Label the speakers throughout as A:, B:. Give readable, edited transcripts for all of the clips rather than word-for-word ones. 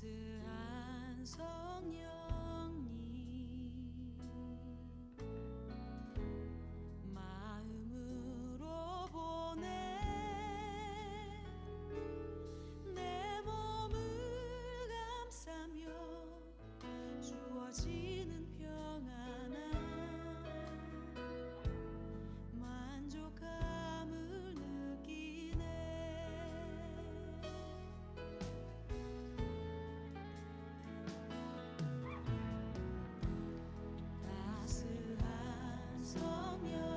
A: 따스한 성령님 마음으로 보내 내 몸을 감싸며 주어지는 평안한 만족감을 느끼네. 따스한 성령님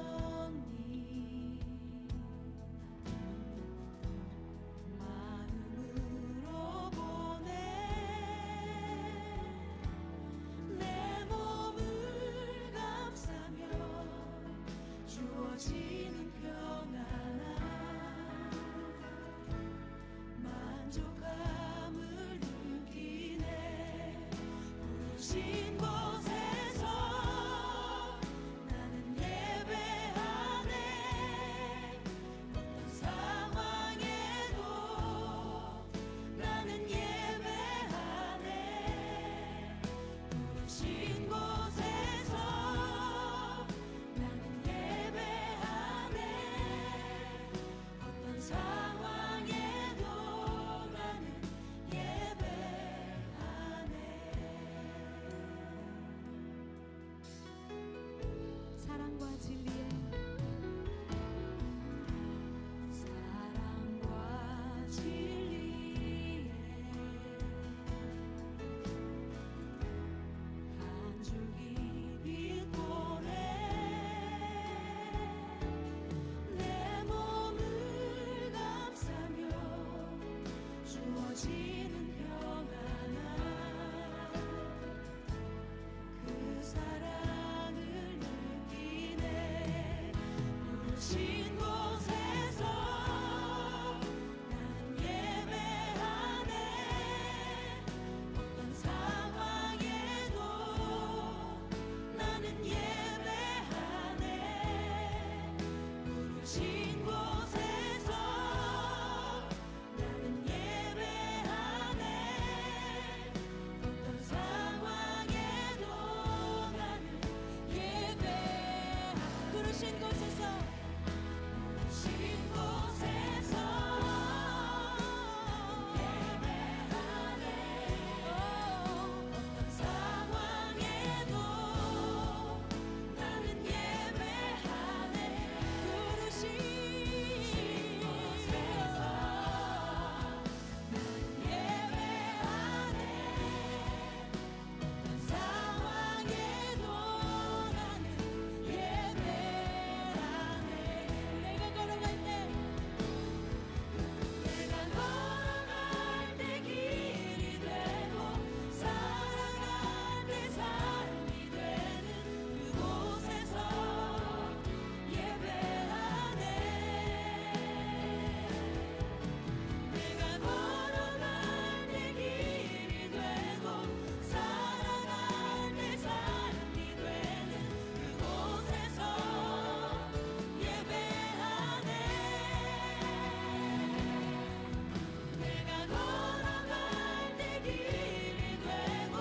A: 마음으로 보내 내 몸을 감싸며 주어지는 평안한 만족감을 느끼네. 부르신 곳에서 나는 예배하네. 어떤 상황에도 나는 예배하네. 부르신 곳에서 나는 예배하네. 어떤 상황에도 나는 예배하네. 사랑과 진리의 사랑과 진리의 한 줄기 빛보네 내 몸을 감싸며 주어지는 평안한 그 사랑을 느끼네. 부르신 곳에서 나는 예배하네. 어떤 상황에도 나는 예배하네. 부르신 곳에서 나는 예배하네. 어떤 상황에도 나는 예배하네. 부르신 곳에서 부르신 곳에서 예배하네. 어떤 상황에도 나는 예배하네. 부르신 곳에서 나는 예배하네. 어떤 상황에도 나는 예배하네. 내가 걸어갈 때 길이 되고 살아갈 때 삶이 되는 그곳에서 예배하네. 내가 걸어갈 때 길이 되고 살아갈 때 삶이 되는 그곳에서 예배하네. 내가 걸어갈 때 길이 되고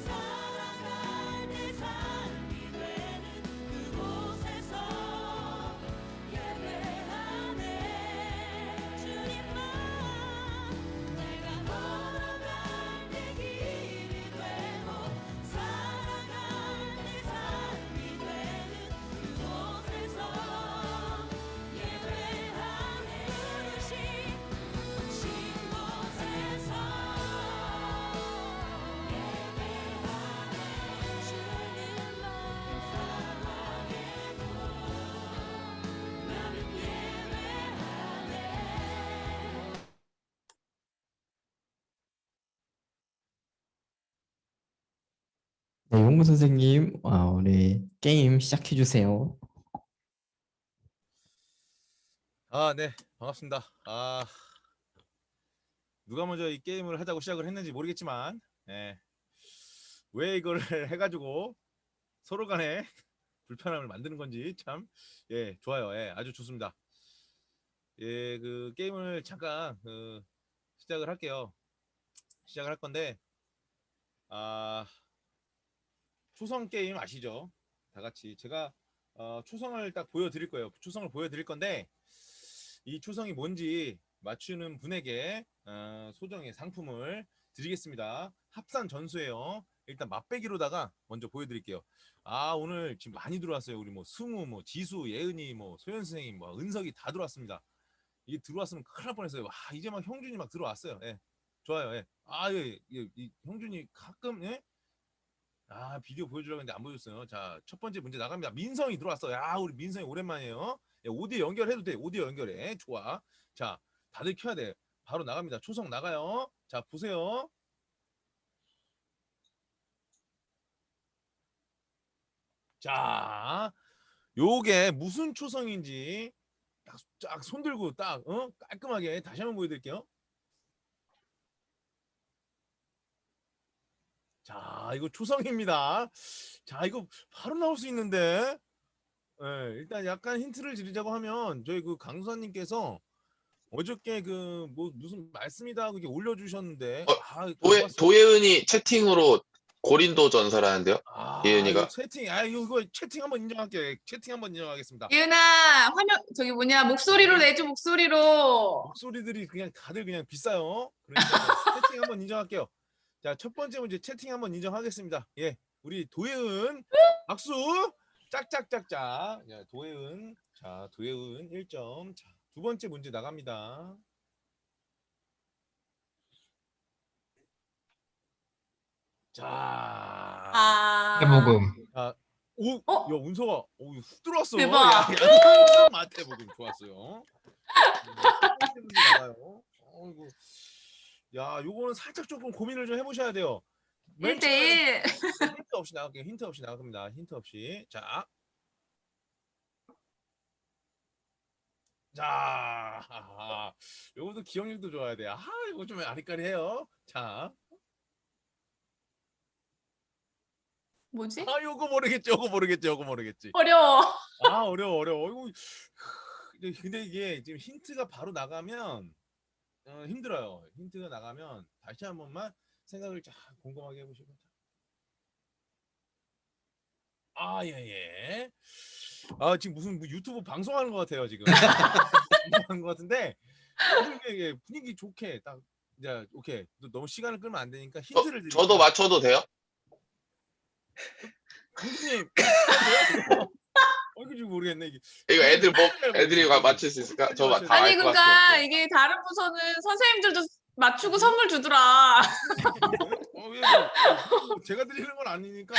A: 살아갈 때 삶이 되는 그곳에서 예배하네. 주님만 내가 걸어갈 때 길이 되고 살아갈 때 삶이 되는 그곳에서 예배하네. 부르신 곳에서 예배하네. 주님만 사랑해도 나는 예배하네.
B: 네, 용무 선생님, 우리 게임 시작해 주세요.
C: 네, 반갑습니다. 누가 먼저 이 게임을 하자고 시작을 했는지 모르겠지만, 왜 이걸 해가지고 서로 간에 불편함을 만드는 건지 참, 좋아요. 아주 좋습니다. 그 게임을 잠깐 시작을 할게요. 시작을 할 건데 초성 게임 아시죠? 다 같이 제가 초성을 딱 보여드릴 거예요. 초성을 보여드릴 건데 이 초성이 뭔지 맞추는 분에게 소정의 상품을 드리겠습니다. 합산 전수예요. 일단 맛배기로다가 먼저 보여드릴게요. 오늘 지금 많이 들어왔어요. 우리 뭐 승우, 뭐 지수, 예은이, 뭐 소연 선생님, 뭐 은석이 다 들어왔습니다. 이게 들어왔으면 큰일 날 뻔했어요. 이제 막 형준이 막 들어왔어요. 예. 좋아요. 예. 이 형준이 가끔 예? 비디오 보여주려고 했는데 안 보여줬어요. 자, 첫 번째 문제 나갑니다. 민성이 들어왔어. 우리 민성이 오랜만이에요. 야, 오디오 연결해도 돼. 오디오 연결해. 좋아. 자, 다들 켜야 돼. 바로 나갑니다. 초성 나가요. 자, 보세요. 자, 요게 무슨 초성인지 딱 손 들고 딱 깔끔하게 다시 한번 보여드릴게요. 자, 이거 초성입니다. 자, 이거 바로 나올 수 있는데 일단 약간 힌트를 드리자고 하면 저희 그 강수사님께서 어저께 그 뭐 무슨 말씀이다 하고 이렇게 올려주셨는데
D: 도예은이 채팅으로 고린도 전설하는데요. 예은이가
C: 이거 채팅 이거 채팅 한번 인정할게요. 채팅 한번 인정하겠습니다.
E: 예은아, 화면 저기 뭐냐 목소리로 내줘 목소리로.
C: 목소리들이 그냥 다들 그냥 비싸요. 그러니까 채팅 한번 인정할게요. 자, 첫 번째 문제 채팅 한번 인정하겠습니다. 예, 우리 도예은 박수. 짝짝짝짝. 자, 도예은. 자, 도예은 1점. 자, 두 번째 문제 나갑니다. 자,
F: 해복음.
C: 야,
E: 어?
C: 운서가 훅 들어왔어.
E: 대박.
C: 마태복음 좋았어요. 첫 번째 문제 나가요. 어이구. 야, 요거는 살짝 조금 고민을 좀 해보셔야 돼요. 맨 처음에
E: 1대1.
C: 힌트 없이 나갈게요. 힌트 없이 나갑니다. 힌트 없이. 자, 요것도 기억력도 좋아야 돼. 이거 좀 아리까리해요. 자,
E: 뭐지?
C: 요거 모르겠지. 요거 모르겠지.
E: 어려워.
C: 어려워. 이거 근데 이게 지금 힌트가 바로 나가면 힘들어요. 힌트가 나가면 다시 한 번만 생각을 쫙 곰곰하게 해보시고. 예. 지금 무슨 유튜브 방송하는 것 같아요 지금. 방송하는 것 같은데 이게 분위기 좋게 딱 이제 오케이. 너무 시간을 끌면 안 되니까 힌트를 드릴게요.
D: 저도 맞춰도 돼요?
C: 강수님. 이거 지금 모르겠네 이게.
D: 이거 애들이 맞출 수 있을까? 다
E: 아니
D: 알 것
E: 그러니까
D: 같아요.
E: 이게 다른 부서는 선생님들도 맞추고 선물 주더라.
C: 제가 드리는 건 아니니까.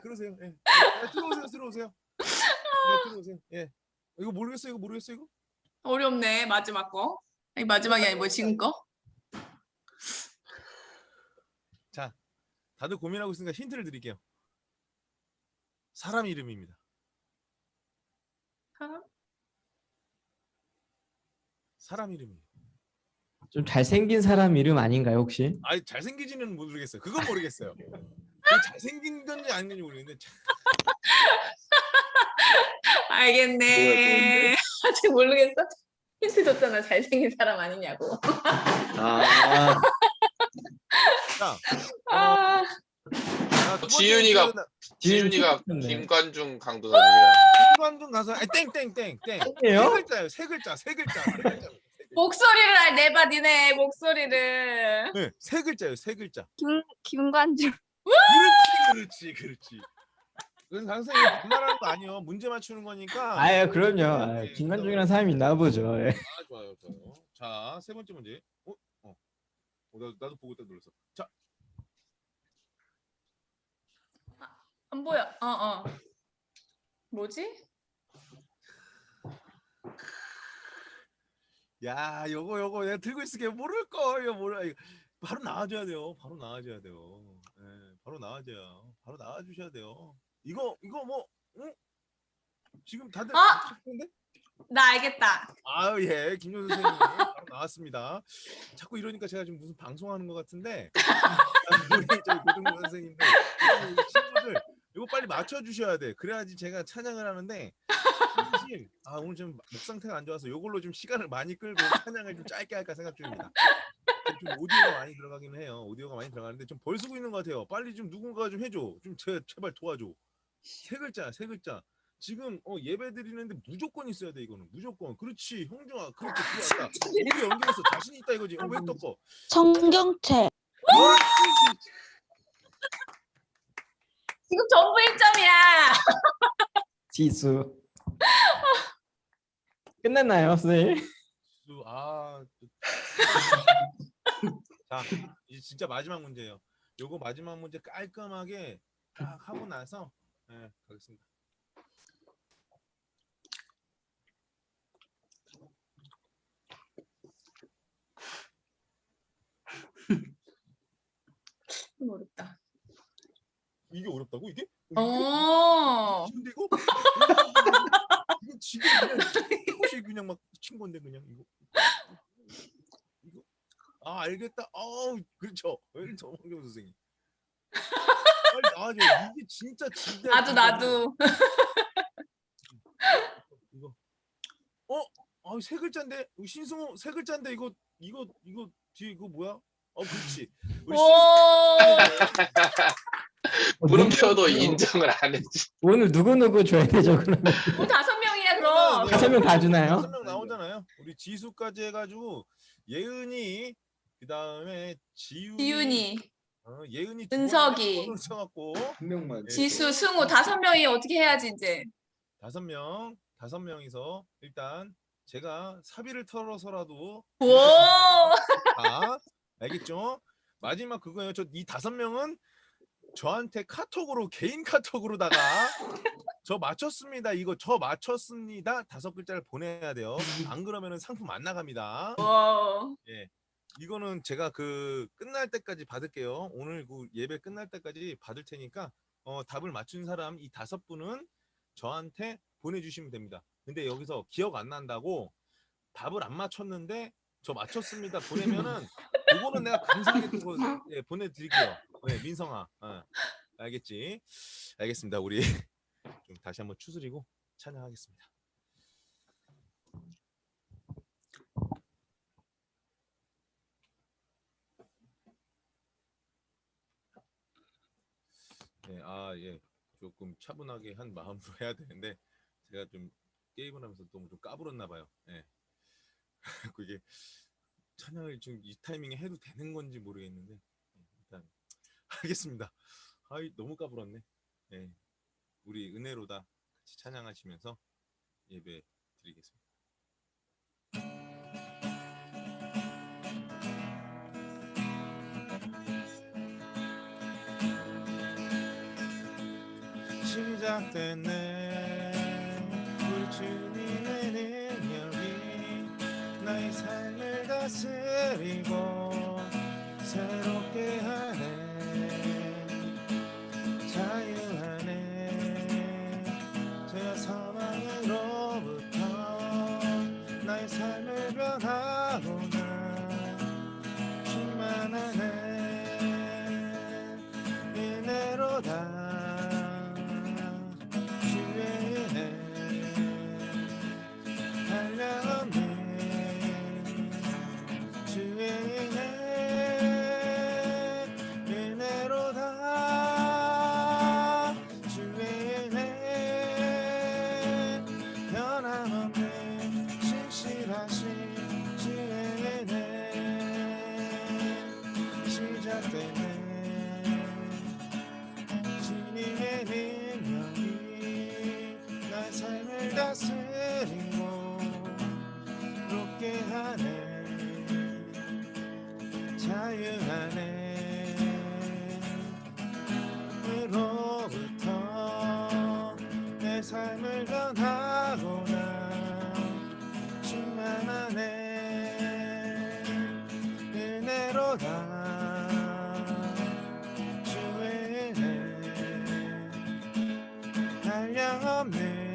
C: 그러세요. 예. 들어오세요. 들어오세요. 예. 이거 모르겠어요. 이거?
E: 어렵네 마지막 거. 아니 마지막이 아니 뭐 지금 거?
C: 자, 다들 고민하고 있으니까 힌트를 드릴게요. 사람 이름입니다. 사람 이름이에요.
B: 좀 잘생긴 사람 이름 아닌가요 혹시?
C: 잘생기지는 모르겠어요. 그건 모르겠어요. 잘생긴 건지 아닌지 모르겠는데.
E: 알겠네. 아직 모르겠어. 힌트 줬잖아. 잘생긴 사람 아니냐고.
C: 자,
E: 아,
C: 두 번째
D: 지윤이가
B: 지윤이
D: 김관중 강도사님이랑.
C: 김관중 가서 땡땡.
B: 땡이에요?
C: 세 글자.
E: 목소리를 내봐 니네 목소리를.
C: 네, 세 글자예요. 세 글자.
G: 김관중.
C: 그렇지. 그건 강사님 반말하는 거 아니에요. 문제 맞추는 거니까.
B: 그럼요. 김관중이라는 사람이 있나 보죠. 예.
C: 좋아요. 자, 세 번째 문제. 나도 보고 딱 눌렀어. 자,
E: 안 보여. 뭐지?
C: 야, 요거 내가 들고 있을게. 모를 거. 이거 바로 나와줘야 돼요. 바로 나와줘야 주셔야 돼요. 이거 뭐 지금 다들 아는데?
E: 나 알겠다.
C: 예, 김효수 선생님 바로 나왔습니다. 자꾸 이러니까 제가 지금 무슨 방송하는 것 같은데 우리 저희 고등부 선생님들 친구들 이거 빨리 맞춰주셔야 돼. 그래야지 제가 찬양을 하는데 사실 오늘 좀 목 상태가 안 좋아서 이걸로 좀 시간을 많이 끌고 찬양을 좀 짧게 할까 생각 중입니다. 좀 오디오가 많이 들어가긴 해요. 오디오가 많이 들어가는데 좀 벌 쓰고 있는 것 같아요. 빨리 좀 누군가 좀 해줘. 좀 제발 도와줘. 세 글자, 세 글자. 지금 예배 드리는데 무조건 있어야 돼 이거는. 무조건. 그렇지, 형중아. 그렇게 들어왔다. 오디오 연결해서 자신 있다 이거지. 왜 떴고?
F: 성경책.
C: 그렇지.
E: 지금 전부 1점이야.
B: 지수. 끝났나요, 선생님?
C: 자, 이제 진짜 마지막 문제예요. 요거 마지막 문제 깔끔하게 딱 하고 나서 가겠습니다.
E: 좀 어렵다.
C: 이게 어렵다고 이게?
E: 어.
C: 근데 이거 지금 그냥 이것이 그냥 막 친 건데 그냥 이거. 알겠다. 그렇죠. 그렇죠, 황경 선생님. 빨리 나와줘. 이게 진짜
E: 나도.
C: 이거. 세 글자인데 신승호 세 글자인데 이거 뒤에 이거 뭐야? 그렇지. 우리
E: 오.
D: 물음표도 인정을 안 했지.
B: 오늘 누구 줘야 되죠, 그러면?
E: 우리 5명이야 그럼.
B: 5명 다 주나요?
C: 5명 나오잖아요. 우리 지수까지 해가지고 예은이 그다음에
E: 지윤이,
C: 예은이
E: 은석이,
C: 써갖고
B: 한 명만.
E: 지수, 승우 5명이 어떻게 해야지 이제.
C: 5명이서 일단 제가 사비를 털어서라도
E: 오.
C: 알겠죠? 마지막 그거예요. 이 5명은 저한테 카톡으로 개인 카톡으로다가 저 맞췄습니다. 이거 저 맞췄습니다. 5글자를 보내야 돼요. 안 그러면은 상품 안 나갑니다.
E: 와.
C: 이거는 제가 끝날 때까지 받을게요. 오늘 예배 끝날 때까지 받을 테니까 답을 맞춘 사람 이 5분은 저한테 보내주시면 됩니다. 근데 여기서 기억 안 난다고 답을 안 맞췄는데 저 맞췄습니다 보내면은 그거는 내가 감사하게 또 보내드릴게요. 민성아, 알겠지? 알겠습니다. 우리 좀 다시 한번 추스리고 찬양하겠습니다. 조금 차분하게 한 마음으로 해야 되는데 제가 좀 게임을 하면서 너무 좀 까불었나 봐요. 그게 찬양을 지금 이 타이밍에 해도 되는 건지 모르겠는데 일단 하겠습니다. 너무 까불었네. 우리 은혜로다 같이 찬양하시면서 예배 드리겠습니다. 시작됐네. 우리 주님의 능력이 나의 삶을 다스리고 새롭게 하네. 자유하네. 저 사망으로부터 나의 삶을 변하구나. 충만하네. 은혜로다. 다스리고 높게 하네. 자유하네. 으로부터 내 삶을 변하구나. 충만하네. 은혜로다. 주의 은혜 한량없네.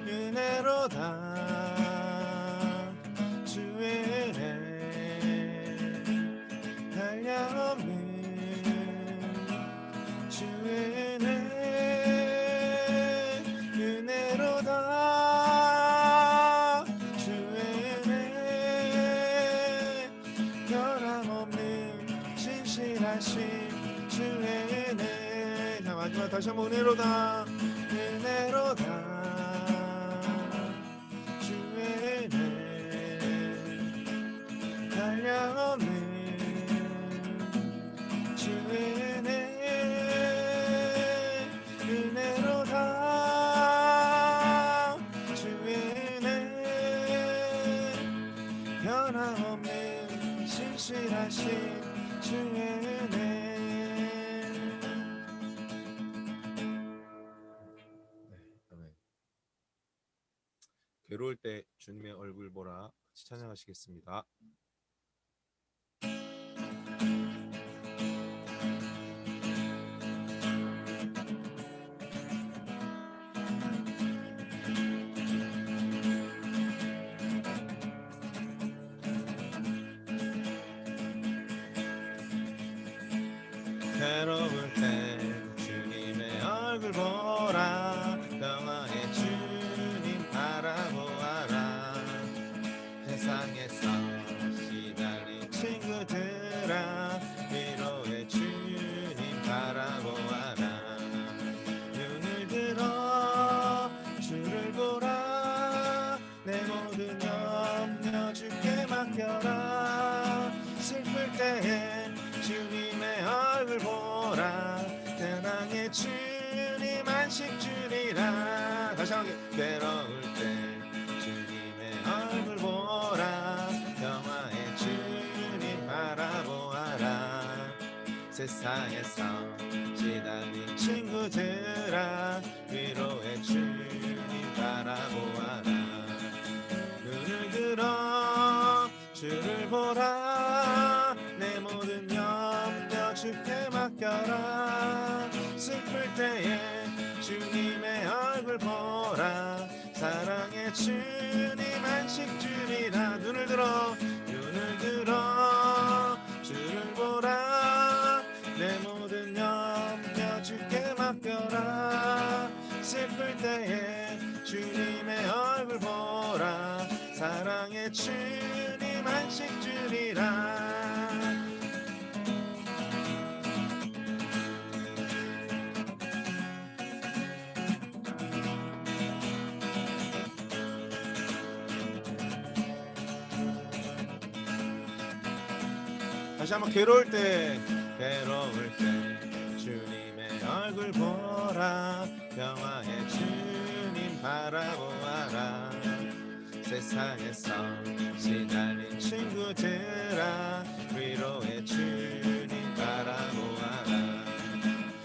C: 은혜로다. 신실하신 주의 은혜. 자 마지막 다시 한번 은혜로다 은혜로다 주의 은혜 한량없는 주의 은혜 은혜로다 주의 은혜 변함없는 신실하신 주의 은혜. 아멘. 괴로울 때 주님의 얼굴 보라 같이 찬양하시겠습니다. 괴로울 때 주님의 얼굴 보라 평화의 주님 바라보아라 세상에서 시달린 친구들아 위로의 주님 바라보아라 눈을 들어 주를 보라 내 모든 염려 주께 맡겨라 슬플 때에 주님의 얼굴 보라 사랑의 주님 안식 주리라. 다시 한번 괴로울 때 주님의 얼굴 보라 평화의 주님 바라보아라 세상에서 시달린 친구들아 위로의 주님 바라보아라 눈을 들어 주를 보라 내 모든 염려 주께 맡겨라 슬플 때에 주님의 얼굴 보라 사랑의 주님 안식 주리라. 눈을 들어 주를 보라 내 모든 염려 주께 맡겨라 슬플 때에 주님의 얼굴 보라 사랑의 주님 안식 주리라. 다시 한번 괴로울 때 주님의 얼굴 보라 평화의 주님 바라보아라 세상에서 시달린 친구들아 위로의 주님 바라보아라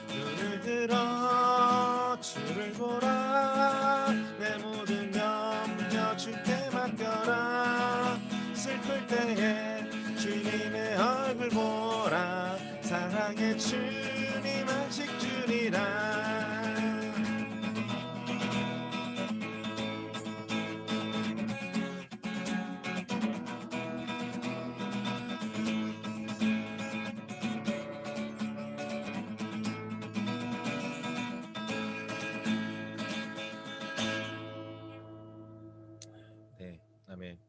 C: 눈을 들어 주를 보라 내 모든 염려 주께 맡겨라 슬플 때에 주님의 얼굴 보라 사랑의 주님 안식 주리라. 네, 아멘.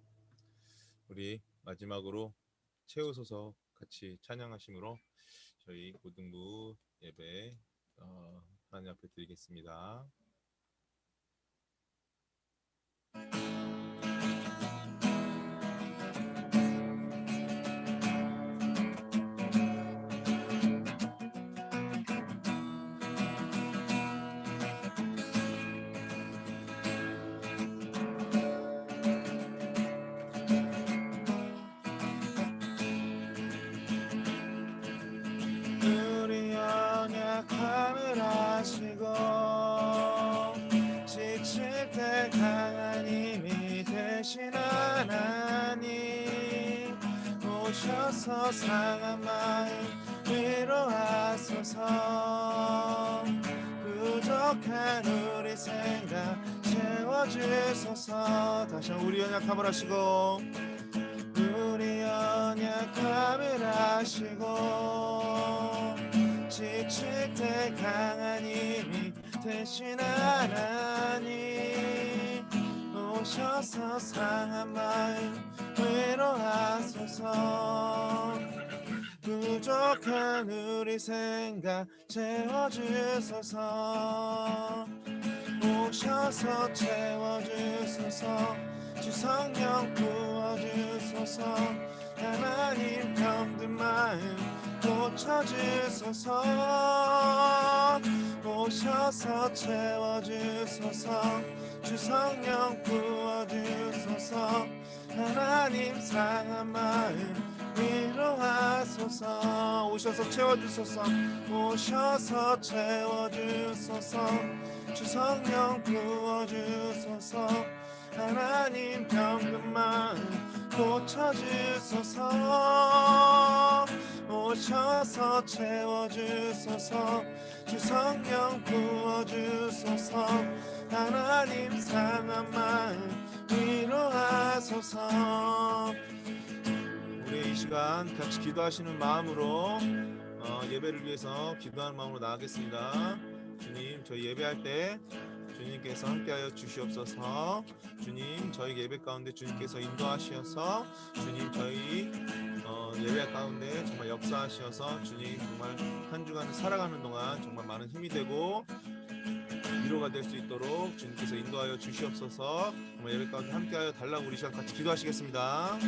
C: 우리 마지막으로 채우소서 같이 찬양하심으로 저희 고등부 예배 하나님 앞에 드리겠습니다. 우리 연약함을 아시고 지칠 때 강한 힘이 되신 하나님 오셔서 상한 마음 위로하소서 부족한 우리 생각 채워주소서. 다시 한번 우리 연약함을 아시고 우리 연약함을 아시고 지칠 때 강한 힘이 되신 하나님 오셔서 상한 마음 위로하소서 부족한 우리 생각 채워주소서. 오셔서 채워주소서. 주 성령 부어주소서. 하나님 병든 마음 고쳐주소서. 오셔서 채워주소서. 주 성령 부어주소서. 하나님 상한 마음 위로하소서. 오셔서 채워주소서. 오셔서 채워주소서. 주 성령 부어주소서. 하나님 병든 마음 고쳐주소서. 오셔서 채워주소서. 주 성령 부어주소서. 하나님 상한 마음 위로하소서. 우리 이 시간 같이 기도하시는 마음으로 예배를 위해서 기도하는 마음으로 나가겠습니다. 주님, 저희 예배할 때 주님께서 함께하여 주시옵소서. 주님, 저희 예배 가운데 주님께서 인도하시어서 주님, 저희 예배 가운데 정말 역사하시어서 주님, 정말 한 주간 살아가는 동안 정말 많은 힘이 되고 위로가 될 수 있도록 주님께서 인도하여 주시옵소서. 정말 예배 가운데 함께하여 달라고 우리 시간 같이 기도하시겠습니다.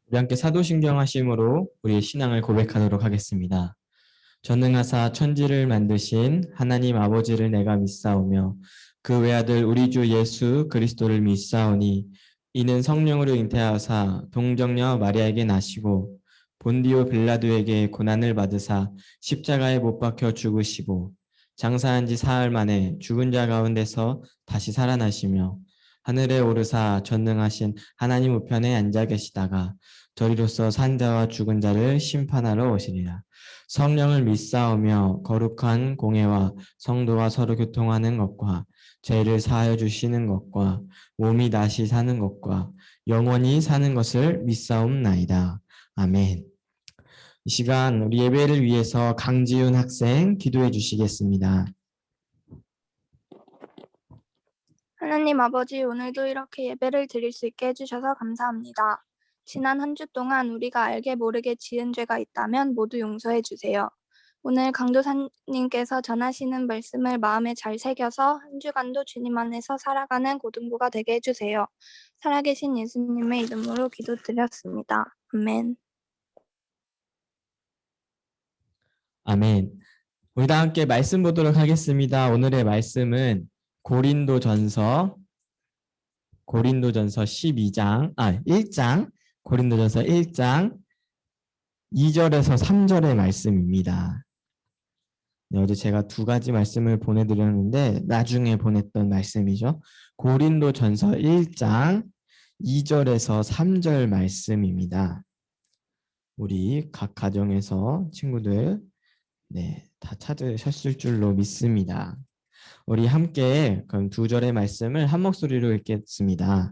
B: 우리 함께 사도신경 하심으로 우리의 신앙을 고백하도록 하겠습니다. 전능하사 천지를 만드신 하나님 아버지를 내가 믿사오며 그 외아들 우리 주 예수 그리스도를 믿사오니 이는 성령으로 잉태하사 동정녀 마리아에게 나시고 본디오 빌라도에게 고난을 받으사 십자가에 못 박혀 죽으시고 장사한 지 사흘 만에 죽은 자 가운데서 다시 살아나시며 하늘에 오르사 전능하신 하나님 우편에 앉아 계시다가 저리로서 산 자와 죽은 자를 심판하러 오시리라. 성령을 믿사오며 거룩한 공회와 성도와 서로 교통하는 것과 죄를 사하여 주시는 것과 몸이 다시 사는 것과 영원히 사는 것을 믿사옵나이다. 아멘. 이 시간 우리 예배를 위해서 강지훈 학생 기도해 주시겠습니다.
F: 하나님 아버지, 오늘도 이렇게 예배를 드릴 수 있게 해주셔서 감사합니다. 지난 한 주 동안 우리가 알게 모르게 지은 죄가 있다면 모두 용서해 주세요. 오늘 강도사님께서 전하시는 말씀을 마음에 잘 새겨서 한 주간도 주님 안에서 살아가는 고등부가 되게 해주세요. 살아계신 예수님의 이름으로 기도드렸습니다. 아멘.
B: 아멘. 우리 다 함께 말씀 보도록 하겠습니다. 오늘의 말씀은 고린도전서 1장 고린도전서 1장 2절에서 3절의 말씀입니다. 네, 어제 제가 두 가지 말씀을 보내드렸는데 나중에 보냈던 말씀이죠. 고린도전서 1장 2절에서 3절 말씀입니다. 우리 각 가정에서 친구들 다 찾으셨을 줄로 믿습니다. 우리 함께 그럼 두 절의 말씀을 한 목소리로 읽겠습니다.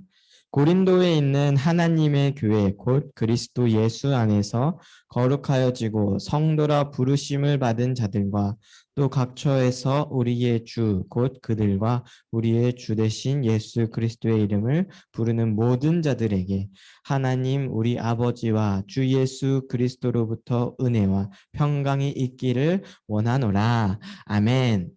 B: 고린도에 있는 하나님의 교회 곧 그리스도 예수 안에서 거룩하여지고 성도라 부르심을 받은 자들과 또 각처에서 우리의 주 곧 그들과 우리의 주 되신 예수 그리스도의 이름을 부르는 모든 자들에게 하나님 우리 아버지와 주 예수 그리스도로부터 은혜와 평강이 있기를 원하노라. 아멘.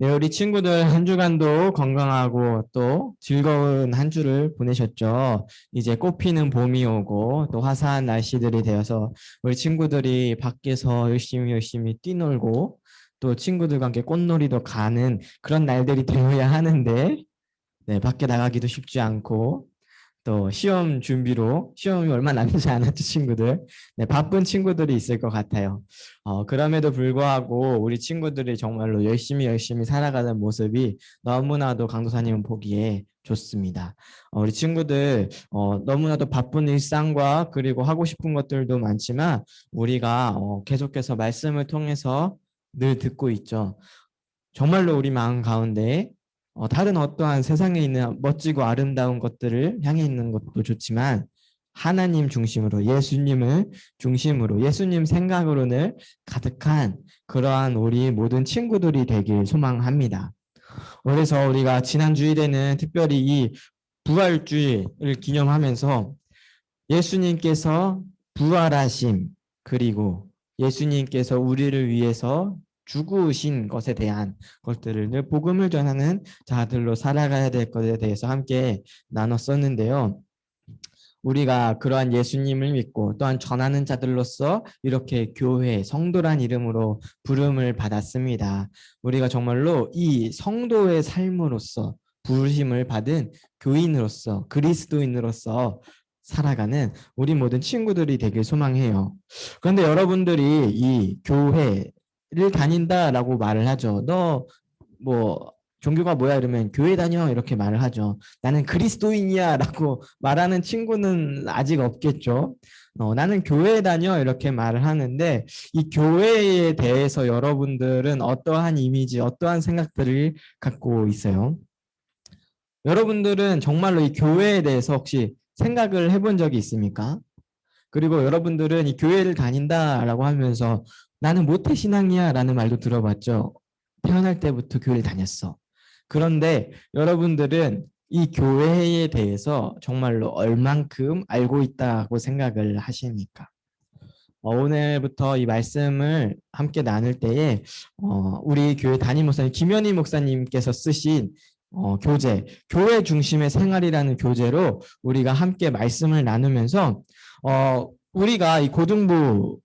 B: 네, 우리 친구들 한 주간도 건강하고 또 즐거운 한 주를 보내셨죠. 이제 꽃피는 봄이 오고 또 화사한 날씨들이 되어서 우리 친구들이 밖에서 열심히 뛰놀고 또 친구들과 함께 꽃놀이도 가는 그런 날들이 되어야 하는데 네, 밖에 나가기도 쉽지 않고 또 시험이 얼마 남지 않았죠, 친구들. 네, 바쁜 친구들이 있을 것 같아요. 그럼에도 불구하고 우리 친구들이 정말로 열심히 살아가는 모습이 너무나도 강도사님은 보기에 좋습니다. 우리 친구들 너무나도 바쁜 일상과 그리고 하고 싶은 것들도 많지만 우리가 계속해서 말씀을 통해서 늘 듣고 있죠. 정말로 우리 마음 가운데 다른 어떠한 세상에 있는 멋지고 아름다운 것들을 향해 있는 것도 좋지만 하나님 중심으로 예수님을 중심으로 예수님 생각으로는 가득한 그러한 우리 모든 친구들이 되길 소망합니다. 그래서 우리가 지난 주일에는 특별히 이 부활주일을 기념하면서 예수님께서 부활하심 그리고 예수님께서 우리를 위해서 죽으신 것에 대한 것들을 늘 복음을 전하는 자들로 살아가야 될 것에 대해서 함께 나눴었는데요. 우리가 그러한 예수님을 믿고 또한 전하는 자들로서 이렇게 교회, 성도란 이름으로 부름을 받았습니다. 우리가 정말로 이 성도의 삶으로서 부르심을 받은 교인으로서 그리스도인으로서 살아가는 우리 모든 친구들이 되길 소망해요. 그런데 여러분들이 이 교회를 다닌다라고 말을 하죠. 너 뭐 종교가 뭐야 이러면 교회 다녀 이렇게 말을 하죠. 나는 그리스도인이야 라고 말하는 친구는 아직 없겠죠. 나는 교회 다녀 이렇게 말을 하는데 이 교회에 대해서 여러분들은 어떠한 이미지, 어떠한 생각들을 갖고 있어요? 여러분들은 정말로 이 교회에 대해서 혹시 생각을 해본 적이 있습니까? 그리고 여러분들은 이 교회를 다닌다라고 하면서 나는 모태신앙이야 라는 말도 들어봤죠. 태어날 때부터 교회를 다녔어. 그런데 여러분들은 이 교회에 대해서 정말로 얼만큼 알고 있다고 생각을 하십니까? 오늘부터 이 말씀을 함께 나눌 때에 우리 교회 담임 목사님 김현희 목사님께서 쓰신 교회 중심의 생활이라는 교재로 우리가 함께 말씀을 나누면서 우리가 이 고등부이지만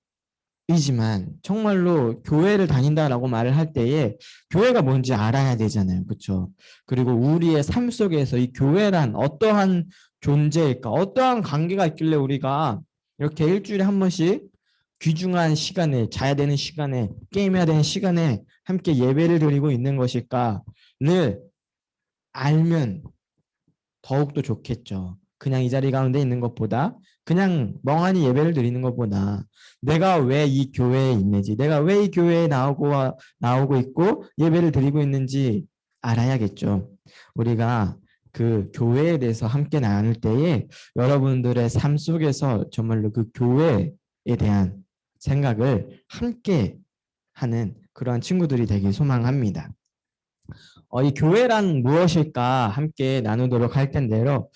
B: 정말로 교회를 다닌다라고 말을 할 때에 교회가 뭔지 알아야 되잖아요. 그렇죠? 그리고 우리의 삶 속에서 이 교회란 어떠한 존재일까? 어떠한 관계가 있길래 우리가 이렇게 일주일에 한 번씩 귀중한 시간에 자야 되는 시간에 게임해야 되는 시간에 함께 예배를 드리고 있는 것일까를 알면 더욱더 좋겠죠. 그냥 이 자리 가운데 있는 것보다 그냥 멍하니 예배를 드리는 것보다 내가 왜 이 교회에 있는지 내가 왜 이 교회에 나오고 있고 예배를 드리고 있는지 알아야겠죠. 우리가 그 교회에 대해서 함께 나눌 때에 여러분들의 삶 속에서 정말로 그 교회에 대한 생각을 함께 하는 그러한 친구들이 되길 소망합니다. 이 교회란 무엇일까 함께 나누도록 할 텐데요.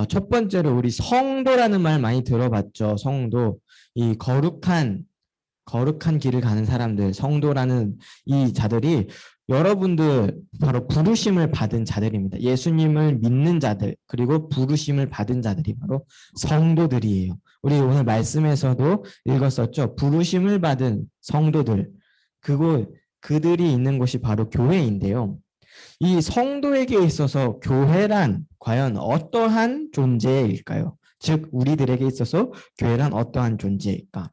B: 첫 번째로 우리 성도라는 말 많이 들어봤죠. 성도. 이 거룩한 길을 가는 사람들, 성도라는 이 자들이 여러분들 바로 부르심을 받은 자들입니다. 예수님을 믿는 자들, 그리고 부르심을 받은 자들이 바로 성도들이에요. 우리 오늘 말씀에서도 읽었었죠. 부르심을 받은 성도들, 그들이 있는 곳이 바로 교회인데요. 이 성도에게 있어서 교회란 과연 어떠한 존재일까요? 즉 우리들에게 있어서 교회란 어떠한 존재일까?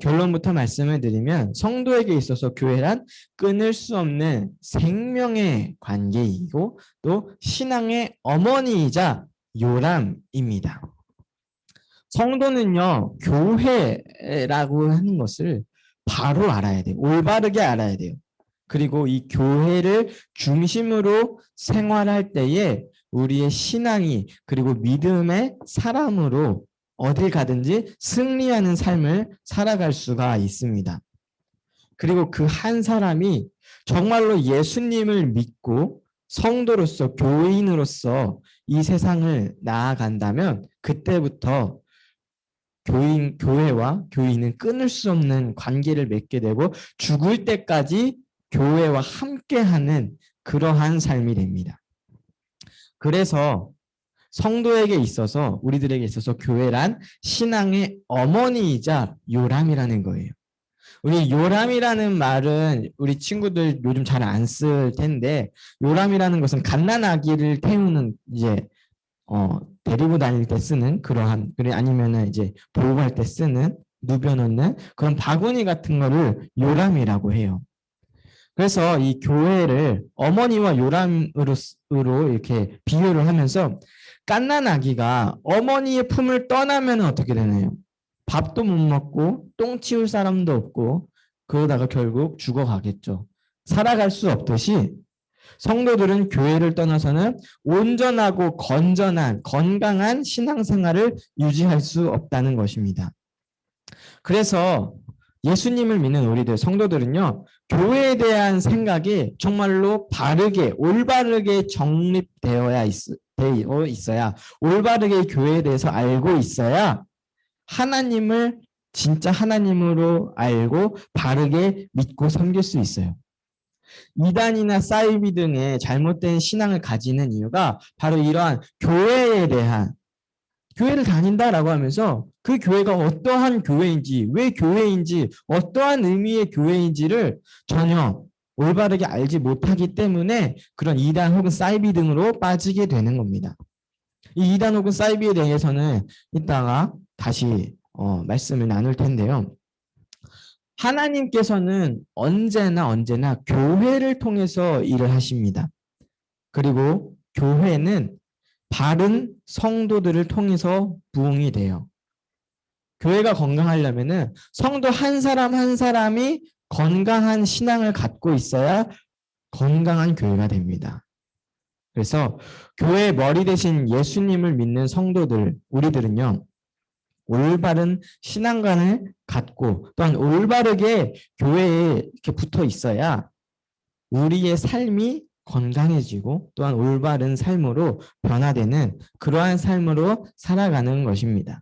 B: 결론부터 말씀을 드리면 성도에게 있어서 교회란 끊을 수 없는 생명의 관계이고 또 신앙의 어머니이자 요람입니다. 성도는요, 교회라고 하는 것을 바로 알아야 돼요. 올바르게 알아야 돼요. 그리고 이 교회를 중심으로 생활할 때에 우리의 신앙이 그리고 믿음의 사람으로 어딜 가든지 승리하는 삶을 살아갈 수가 있습니다. 그리고 그 한 사람이 정말로 예수님을 믿고 성도로서 교인으로서 이 세상을 나아간다면 그때부터 교회와 교인은 끊을 수 없는 관계를 맺게 되고 죽을 때까지 교회와 함께하는 그러한 삶이 됩니다. 그래서 성도에게 있어서 우리들에게 있어서 교회란 신앙의 어머니이자 요람이라는 거예요. 우리 요람이라는 말은 우리 친구들 요즘 잘 안 쓸 텐데 요람이라는 것은 갓난아기를 태우는 이제 데리고 다닐 때 쓰는 그러한 그래 아니면은 이제 보호할 때 쓰는 누벼놓는 그런 바구니 같은 거를 요람이라고 해요. 그래서 이 교회를 어머니와 요람으로 이렇게 비유를 하면서 갓난아기가 어머니의 품을 떠나면 어떻게 되나요? 밥도 못 먹고 똥 치울 사람도 없고 그러다가 결국 죽어가겠죠. 살아갈 수 없듯이 성도들은 교회를 떠나서는 온전하고 건전한 건강한 신앙생활을 유지할 수 없다는 것입니다. 그래서 예수님을 믿는 우리들 성도들은요. 교회에 대한 생각이 정말로 바르게 올바르게 정립되어 있어야 올바르게 교회에 대해서 알고 있어야 하나님을 진짜 하나님으로 알고 바르게 믿고 섬길 수 있어요. 이단이나 사이비 등의 잘못된 신앙을 가지는 이유가 바로 이러한 교회에 대한 교회를 다닌다라고 하면서 그 교회가 어떠한 교회인지 왜 교회인지 어떠한 의미의 교회인지를 전혀 올바르게 알지 못하기 때문에 그런 이단 혹은 사이비 등으로 빠지게 되는 겁니다. 이 이단 혹은 사이비에 대해서는 이따가 다시 말씀을 나눌 텐데요. 하나님께서는 언제나 교회를 통해서 일을 하십니다. 그리고 교회는 바른 성도들을 통해서 부흥이 돼요. 교회가 건강하려면은 성도 한 사람 한 사람이 건강한 신앙을 갖고 있어야 건강한 교회가 됩니다. 그래서 교회의 머리 대신 예수님을 믿는 성도들, 우리들은요, 올바른 신앙관을 갖고 또한 올바르게 교회에 이렇게 붙어 있어야 우리의 삶이 건강해지고 또한 올바른 삶으로 변화되는 그러한 삶으로 살아가는 것입니다.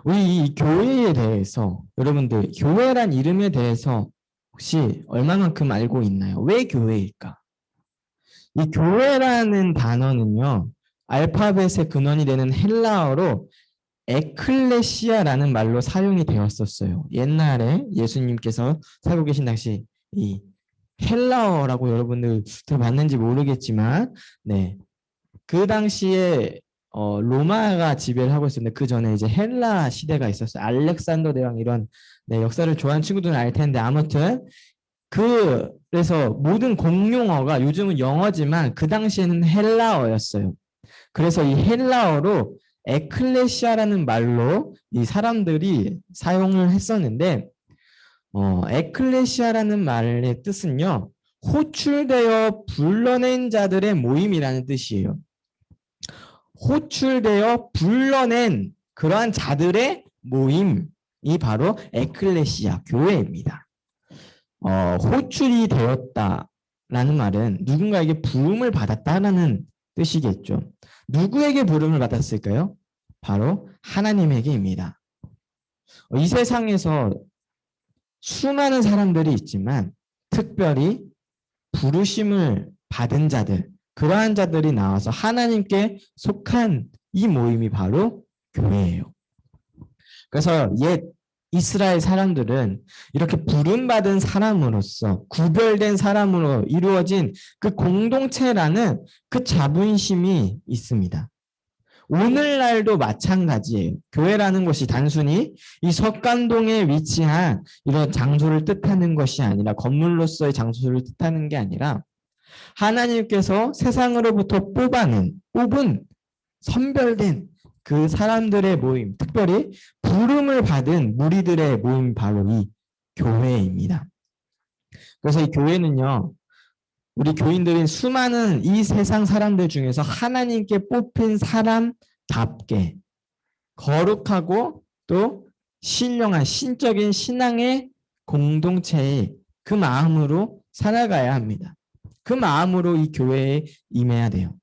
B: 우리 이 교회에 대해서 여러분들 교회란 이름에 대해서 혹시 얼마만큼 알고 있나요? 왜 교회일까? 이 교회라는 단어는요. 알파벳의 근원이 되는 헬라어로 에클레시아라는 말로 사용이 되었었어요. 옛날에 예수님께서 살고 계신 당시 이 헬라어라고 여러분들 들어봤는지 모르겠지만, 네, 그 당시에 로마가 지배를 하고 있었는데 그 전에 이제 헬라 시대가 있었어요. 알렉산더 대왕 이런 네, 역사를 좋아하는 친구들은 알 텐데 아무튼 그래서 모든 공용어가 요즘은 영어지만 그 당시에는 헬라어였어요. 그래서 이 헬라어로 에클레시아라는 말로 이 사람들이 사용을 했었는데 에클레시아라는 말의 뜻은요. 호출되어 불러낸 자들의 모임이라는 뜻이에요. 호출되어 불러낸 그러한 자들의 모임이 바로 에클레시아, 교회입니다. 호출이 되었다라는 말은 누군가에게 부름을 받았다라는 뜻이겠죠. 누구에게 부름을 받았을까요? 바로 하나님에게입니다. 이 세상에서 수많은 사람들이 있지만 특별히 부르심을 받은 자들, 그러한 자들이 나와서 하나님께 속한 이 모임이 바로 교회예요. 그래서 옛 이스라엘 사람들은 이렇게 부름받은 사람으로서 구별된 사람으로 이루어진 그 공동체라는 그 자부심이 있습니다. 오늘날도 마찬가지예요. 교회라는 것이 단순히 이 석간동에 위치한 이런 장소를 뜻하는 것이 아니라 건물로서의 장소를 뜻하는 게 아니라 하나님께서 세상으로부터 뽑은 선별된 그 사람들의 모임, 특별히 부름을 받은 무리들의 모임이 바로 이 교회입니다. 그래서 이 교회는요, 우리 교인들인 수많은 이 세상 사람들 중에서 하나님께 뽑힌 사람답게 거룩하고 또 신령한 신적인 신앙의 공동체의 그 마음으로 살아가야 합니다. 그 마음으로 이 교회에 임해야 돼요.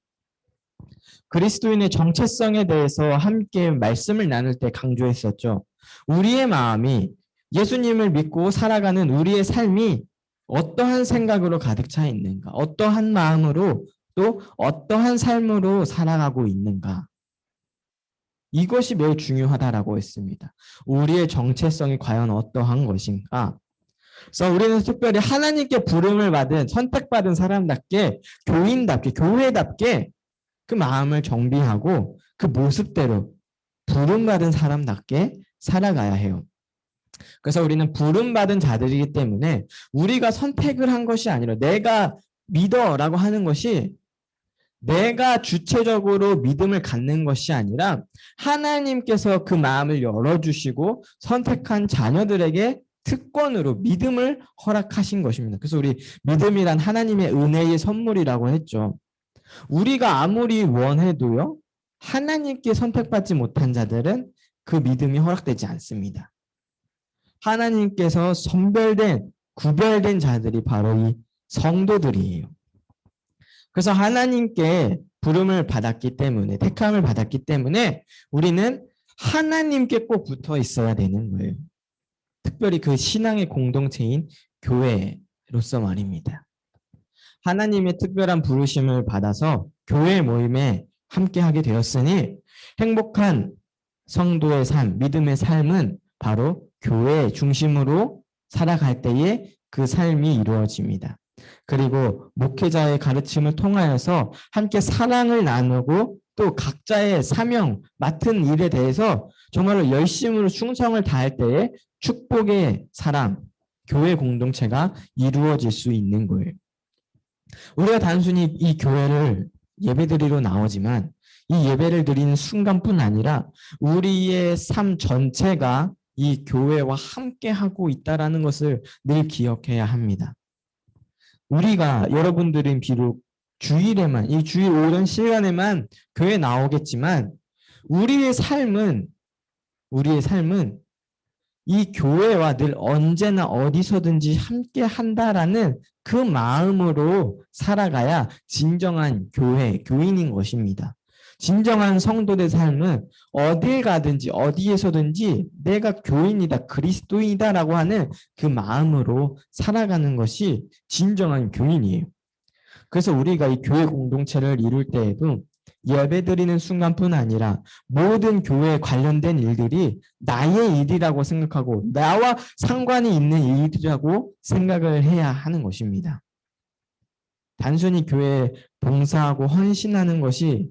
B: 그리스도인의 정체성에 대해서 함께 말씀을 나눌 때 강조했었죠. 우리의 마음이 예수님을 믿고 살아가는 우리의 삶이 어떠한 생각으로 가득 차 있는가, 어떠한 마음으로 또 어떠한 삶으로 살아가고 있는가. 이것이 매우 중요하다라고 했습니다. 우리의 정체성이 과연 어떠한 것인가. 그래서 우리는 특별히 하나님께 부름을 받은 선택받은 사람답게 교인답게 교회답게 그 마음을 정비하고 그 모습대로 부름받은 사람답게 살아가야 해요. 그래서 우리는 부름받은 자들이기 때문에 우리가 선택을 한 것이 아니라 내가 믿어라고 하는 것이 내가 주체적으로 믿음을 갖는 것이 아니라 하나님께서 그 마음을 열어주시고 선택한 자녀들에게 특권으로 믿음을 허락하신 것입니다. 그래서 우리 믿음이란 하나님의 은혜의 선물이라고 했죠. 우리가 아무리 원해도요, 하나님께 선택받지 못한 자들은 그 믿음이 허락되지 않습니다. 하나님께서 선별된, 구별된 자들이 바로 이 성도들이에요. 그래서 하나님께 부름을 받았기 때문에, 택함을 받았기 때문에 우리는 하나님께 꼭 붙어 있어야 되는 거예요. 특별히 그 신앙의 공동체인 교회로서 말입니다. 하나님의 특별한 부르심을 받아서 교회 모임에 함께하게 되었으니 행복한 성도의 삶, 믿음의 삶은 바로 교회 중심으로 살아갈 때에 그 삶이 이루어집니다. 그리고 목회자의 가르침을 통하여서 함께 사랑을 나누고 또 각자의 사명, 맡은 일에 대해서 정말로 열심으로 충성을 다할 때에 축복의 사람, 교회 공동체가 이루어질 수 있는 거예요. 우리가 단순히 이 교회를 예배드리러 나오지만 이 예배를 드리는 순간뿐 아니라 우리의 삶 전체가 이 교회와 함께하고 있다는 것을 늘 기억해야 합니다. 우리가 여러분들은 비록 주일에만 이 주일 오전 시간에만 교회 나오겠지만 우리의 삶은 이 교회와 늘 언제나 어디서든지 함께 한다라는 그 마음으로 살아가야 진정한 교인인 것입니다. 진정한 성도의 삶은 어딜 가든지 어디에서든지 내가 교인이다, 그리스도인이다라고 하는 그 마음으로 살아가는 것이 진정한 교인이에요. 그래서 우리가 이 교회 공동체를 이룰 때에도 예배드리는 순간뿐 아니라 모든 교회에 관련된 일들이 나의 일이라고 생각하고 나와 상관이 있는 일이라고 생각을 해야 하는 것입니다. 단순히 교회에 봉사하고 헌신하는 것이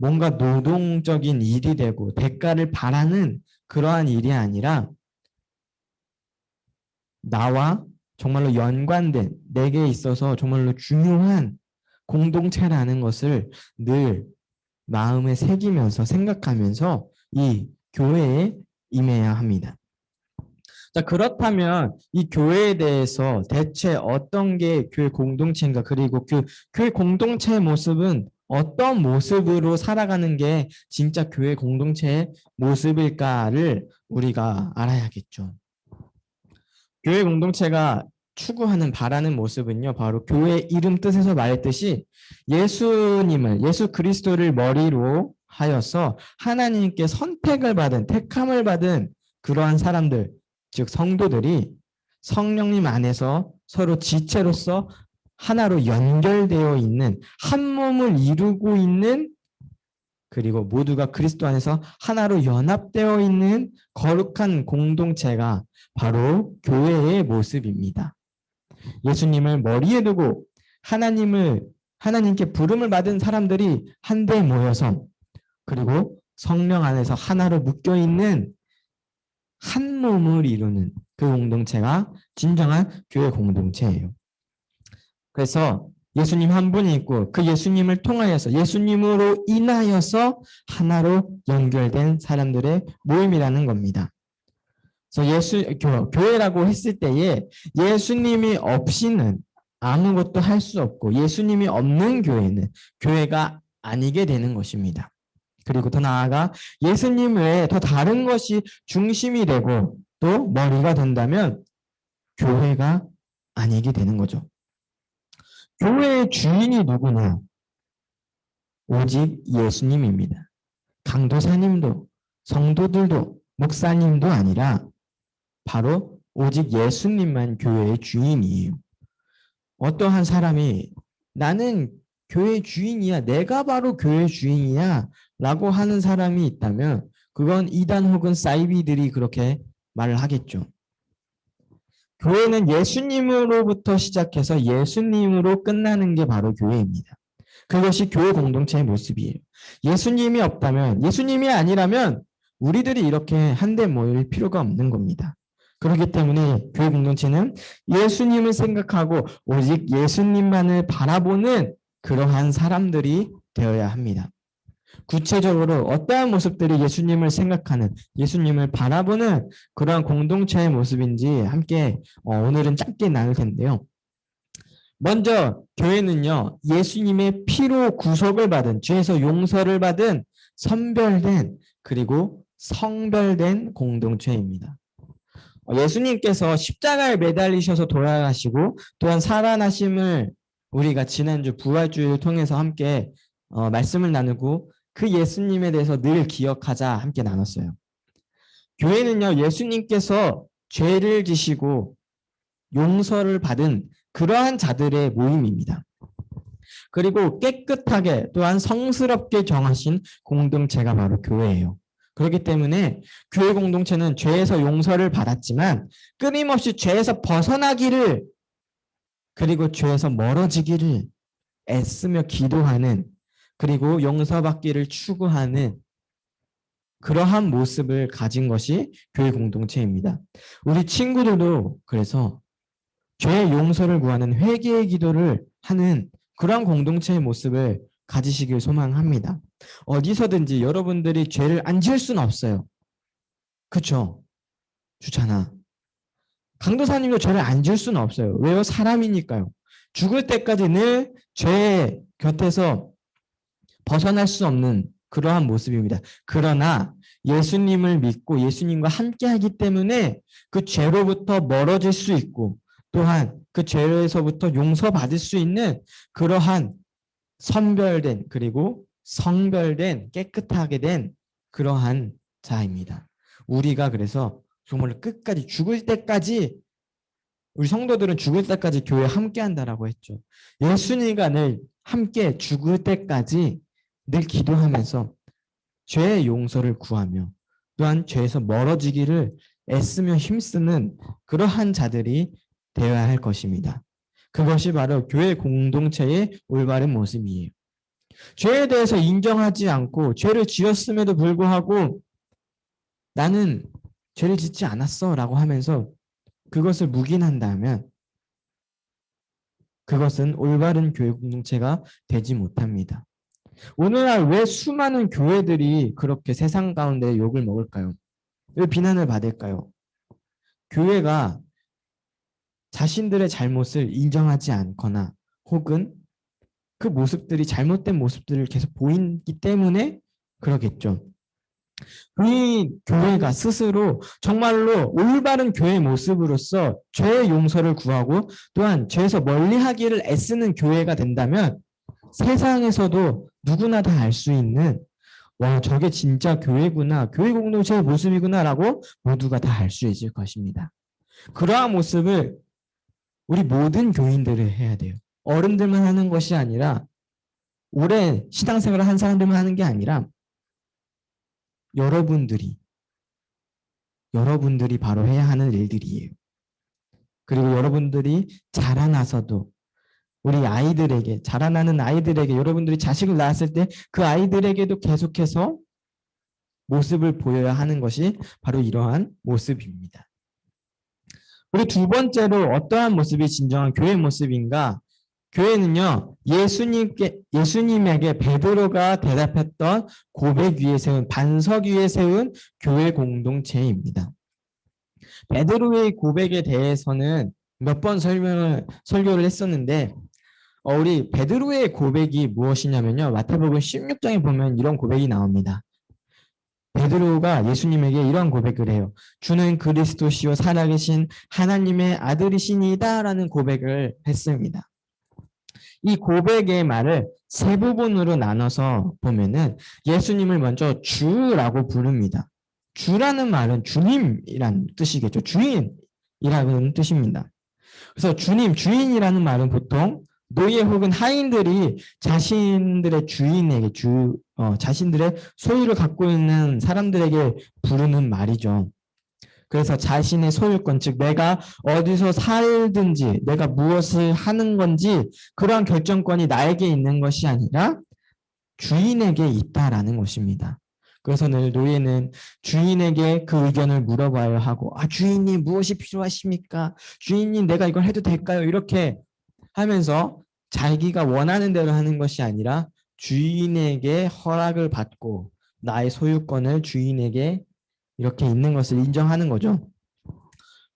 B: 뭔가 노동적인 일이 되고 대가를 바라는 그러한 일이 아니라 나와 정말로 연관된 내게 있어서 정말로 중요한 공동체라는 것을 늘 마음에 새기면서 생각하면서 이 교회에 임해야 합니다. 자, 그렇다면 이 교회에 대해서 대체 어떤 게 교회 공동체인가, 그리고 그 교회 공동체의 모습은 어떤 모습으로 살아가는 게 진짜 교회 공동체의 모습일까를 우리가 알아야겠죠. 교회 공동체가 추구하는 바라는 모습은요, 바로 교회 이름 뜻에서 말했듯이 예수 그리스도를 머리로 하여서 하나님께 선택을 받은, 택함을 받은 그러한 사람들, 즉 성도들이 성령님 안에서 서로 지체로서 하나로 연결되어 있는, 한 몸을 이루고 있는, 그리고 모두가 그리스도 안에서 하나로 연합되어 있는 거룩한 공동체가 바로 교회의 모습입니다. 예수님을 머리에 두고 하나님께 부름을 받은 사람들이 한데 모여서, 그리고 성령 안에서 하나로 묶여 있는 한 몸을 이루는 그 공동체가 진정한 교회 공동체예요. 그래서 예수님 한 분이 있고 그 예수님을 통하여서, 예수님으로 인하여서 하나로 연결된 사람들의 모임이라는 겁니다. 그래서 교회라고 했을 때에 예수님이 없이는 아무것도 할 수 없고 예수님이 없는 교회는 교회가 아니게 되는 것입니다. 그리고 더 나아가 예수님 외에 더 다른 것이 중심이 되고 또 머리가 된다면 교회가 아니게 되는 거죠. 교회의 주인이 누구냐? 오직 예수님입니다. 강도사님도 성도들도 목사님도 아니라 바로 오직 예수님만 교회의 주인이에요. 어떠한 사람이 나는 교회 주인이야, 내가 바로 교회 주인이야 라고 하는 사람이 있다면 그건 이단 혹은 사이비들이 그렇게 말을 하겠죠. 교회는 예수님으로부터 시작해서 예수님으로 끝나는 게 바로 교회입니다. 그것이 교회 공동체의 모습이에요. 예수님이 없다면, 예수님이 아니라면 우리들이 이렇게 한데 모일 필요가 없는 겁니다. 그렇기 때문에 교회 공동체는 예수님을 생각하고 오직 예수님만을 바라보는 그러한 사람들이 되어야 합니다. 구체적으로 어떠한 모습들이 예수님을 생각하는, 예수님을 바라보는 그러한 공동체의 모습인지 함께 오늘은 짧게 나눌 텐데요. 먼저 교회는요, 예수님의 피로 구속을 받은, 죄에서 용서를 받은 선별된 그리고 성별된 공동체입니다. 예수님께서 십자가에 매달리셔서 돌아가시고 또한 살아나심을 우리가 지난주 부활주일을 통해서 함께 말씀을 나누고 그 예수님에 대해서 늘 기억하자 함께 나눴어요. 교회는요, 예수님께서 죄를 지시고 용서를 받은 그러한 자들의 모임입니다. 그리고 깨끗하게 또한 성스럽게 정하신 공동체가 바로 교회예요. 그렇기 때문에 교회 공동체는 죄에서 용서를 받았지만 끊임없이 죄에서 벗어나기를 그리고 죄에서 멀어지기를 애쓰며 기도하는 그리고 용서받기를 추구하는 그러한 모습을 가진 것이 교회 공동체입니다. 우리 친구들도 그래서 죄의 용서를 구하는 회개의 기도를 하는 그러한 공동체의 모습을 가지시길 소망합니다. 어디서든지 여러분들이 죄를 안 지을 수는 없어요. 그렇죠? 주찬아. 강도사님도 죄를 안 지을 수는 없어요. 왜요? 사람이니까요. 죽을 때까지 늘 죄의 곁에서 벗어날 수 없는 그러한 모습입니다. 그러나 예수님을 믿고 예수님과 함께하기 때문에 그 죄로부터 멀어질 수 있고 또한 그 죄에서부터 용서받을 수 있는 그러한 선별된 그리고 성별된 깨끗하게 된 그러한 자입니다. 우리가 그래서 정말 끝까지 죽을 때까지 우리 성도들은 죽을 때까지 교회에 함께 한다라고 했죠. 예수님과 늘 함께 죽을 때까지 늘 기도하면서 죄의 용서를 구하며 또한 죄에서 멀어지기를 애쓰며 힘쓰는 그러한 자들이 되어야 할 것입니다. 그것이 바로 교회 공동체의 올바른 모습이에요. 죄에 대해서 인정하지 않고 죄를 지었음에도 불구하고 나는 죄를 짓지 않았어 라고 하면서 그것을 묵인한다면 그것은 올바른 교회 공동체가 되지 못합니다. 오늘날 왜 수많은 교회들이 그렇게 세상 가운데 욕을 먹을까요? 왜 비난을 받을까요? 교회가 자신들의 잘못을 인정하지 않거나 혹은 그 모습들이 잘못된 모습들을 계속 보이기 때문에 그러겠죠. 이 교회가 스스로 정말로 올바른 교회의 모습으로서 죄의 용서를 구하고 또한 죄에서 멀리하기를 애쓰는 교회가 된다면 세상에서도 누구나 다 알 수 있는 와 저게 진짜 교회구나, 교회 공동체의 모습이구나 라고 모두가 다 알 수 있을 것입니다. 그러한 모습을 우리 모든 교인들을 해야 돼요. 어른들만 하는 것이 아니라 오래 신앙생활을 한 사람들만 하는 게 아니라 여러분들이 바로 해야 하는 일들이에요. 그리고 여러분들이 자라나서도 우리 아이들에게 자라나는 아이들에게 여러분들이 자식을 낳았을 때 그 아이들에게도 계속해서 모습을 보여야 하는 것이 바로 이러한 모습입니다. 그리고 두 번째로 어떠한 모습이 진정한 교회의 모습인가? 교회는요, 예수님에게 베드로가 대답했던 고백 위에 세운, 반석 위에 세운 교회 공동체입니다. 베드로의 고백에 대해서는 몇 번 설교를 했었는데 우리 베드로의 고백이 무엇이냐면요. 마태복음 16장에 보면 이런 고백이 나옵니다. 베드로가 예수님에게 이런 고백을 해요. 주는 그리스도시요 살아계신 하나님의 아들이시니다라는 고백을 했습니다. 이 고백의 말을 세 부분으로 나눠서 보면은 예수님을 먼저 주라고 부릅니다. 주라는 말은 주님이란 뜻이겠죠. 주인이라는 뜻입니다. 그래서 주님, 주인이라는 말은 보통 노예 혹은 하인들이 자신들의 주인에게 자신들의 소유를 갖고 있는 사람들에게 부르는 말이죠. 그래서 자신의 소유권, 즉 내가 어디서 살든지 내가 무엇을 하는 건지 그러한 결정권이 나에게 있는 것이 아니라 주인에게 있다라는 것입니다. 그래서 늘 노예는 주인에게 그 의견을 물어봐야 하고 주인님 무엇이 필요하십니까? 주인님 내가 이걸 해도 될까요? 이렇게 하면서 자기가 원하는 대로 하는 것이 아니라 주인에게 허락을 받고 나의 소유권을 주인에게 이렇게 있는 것을 인정하는 거죠.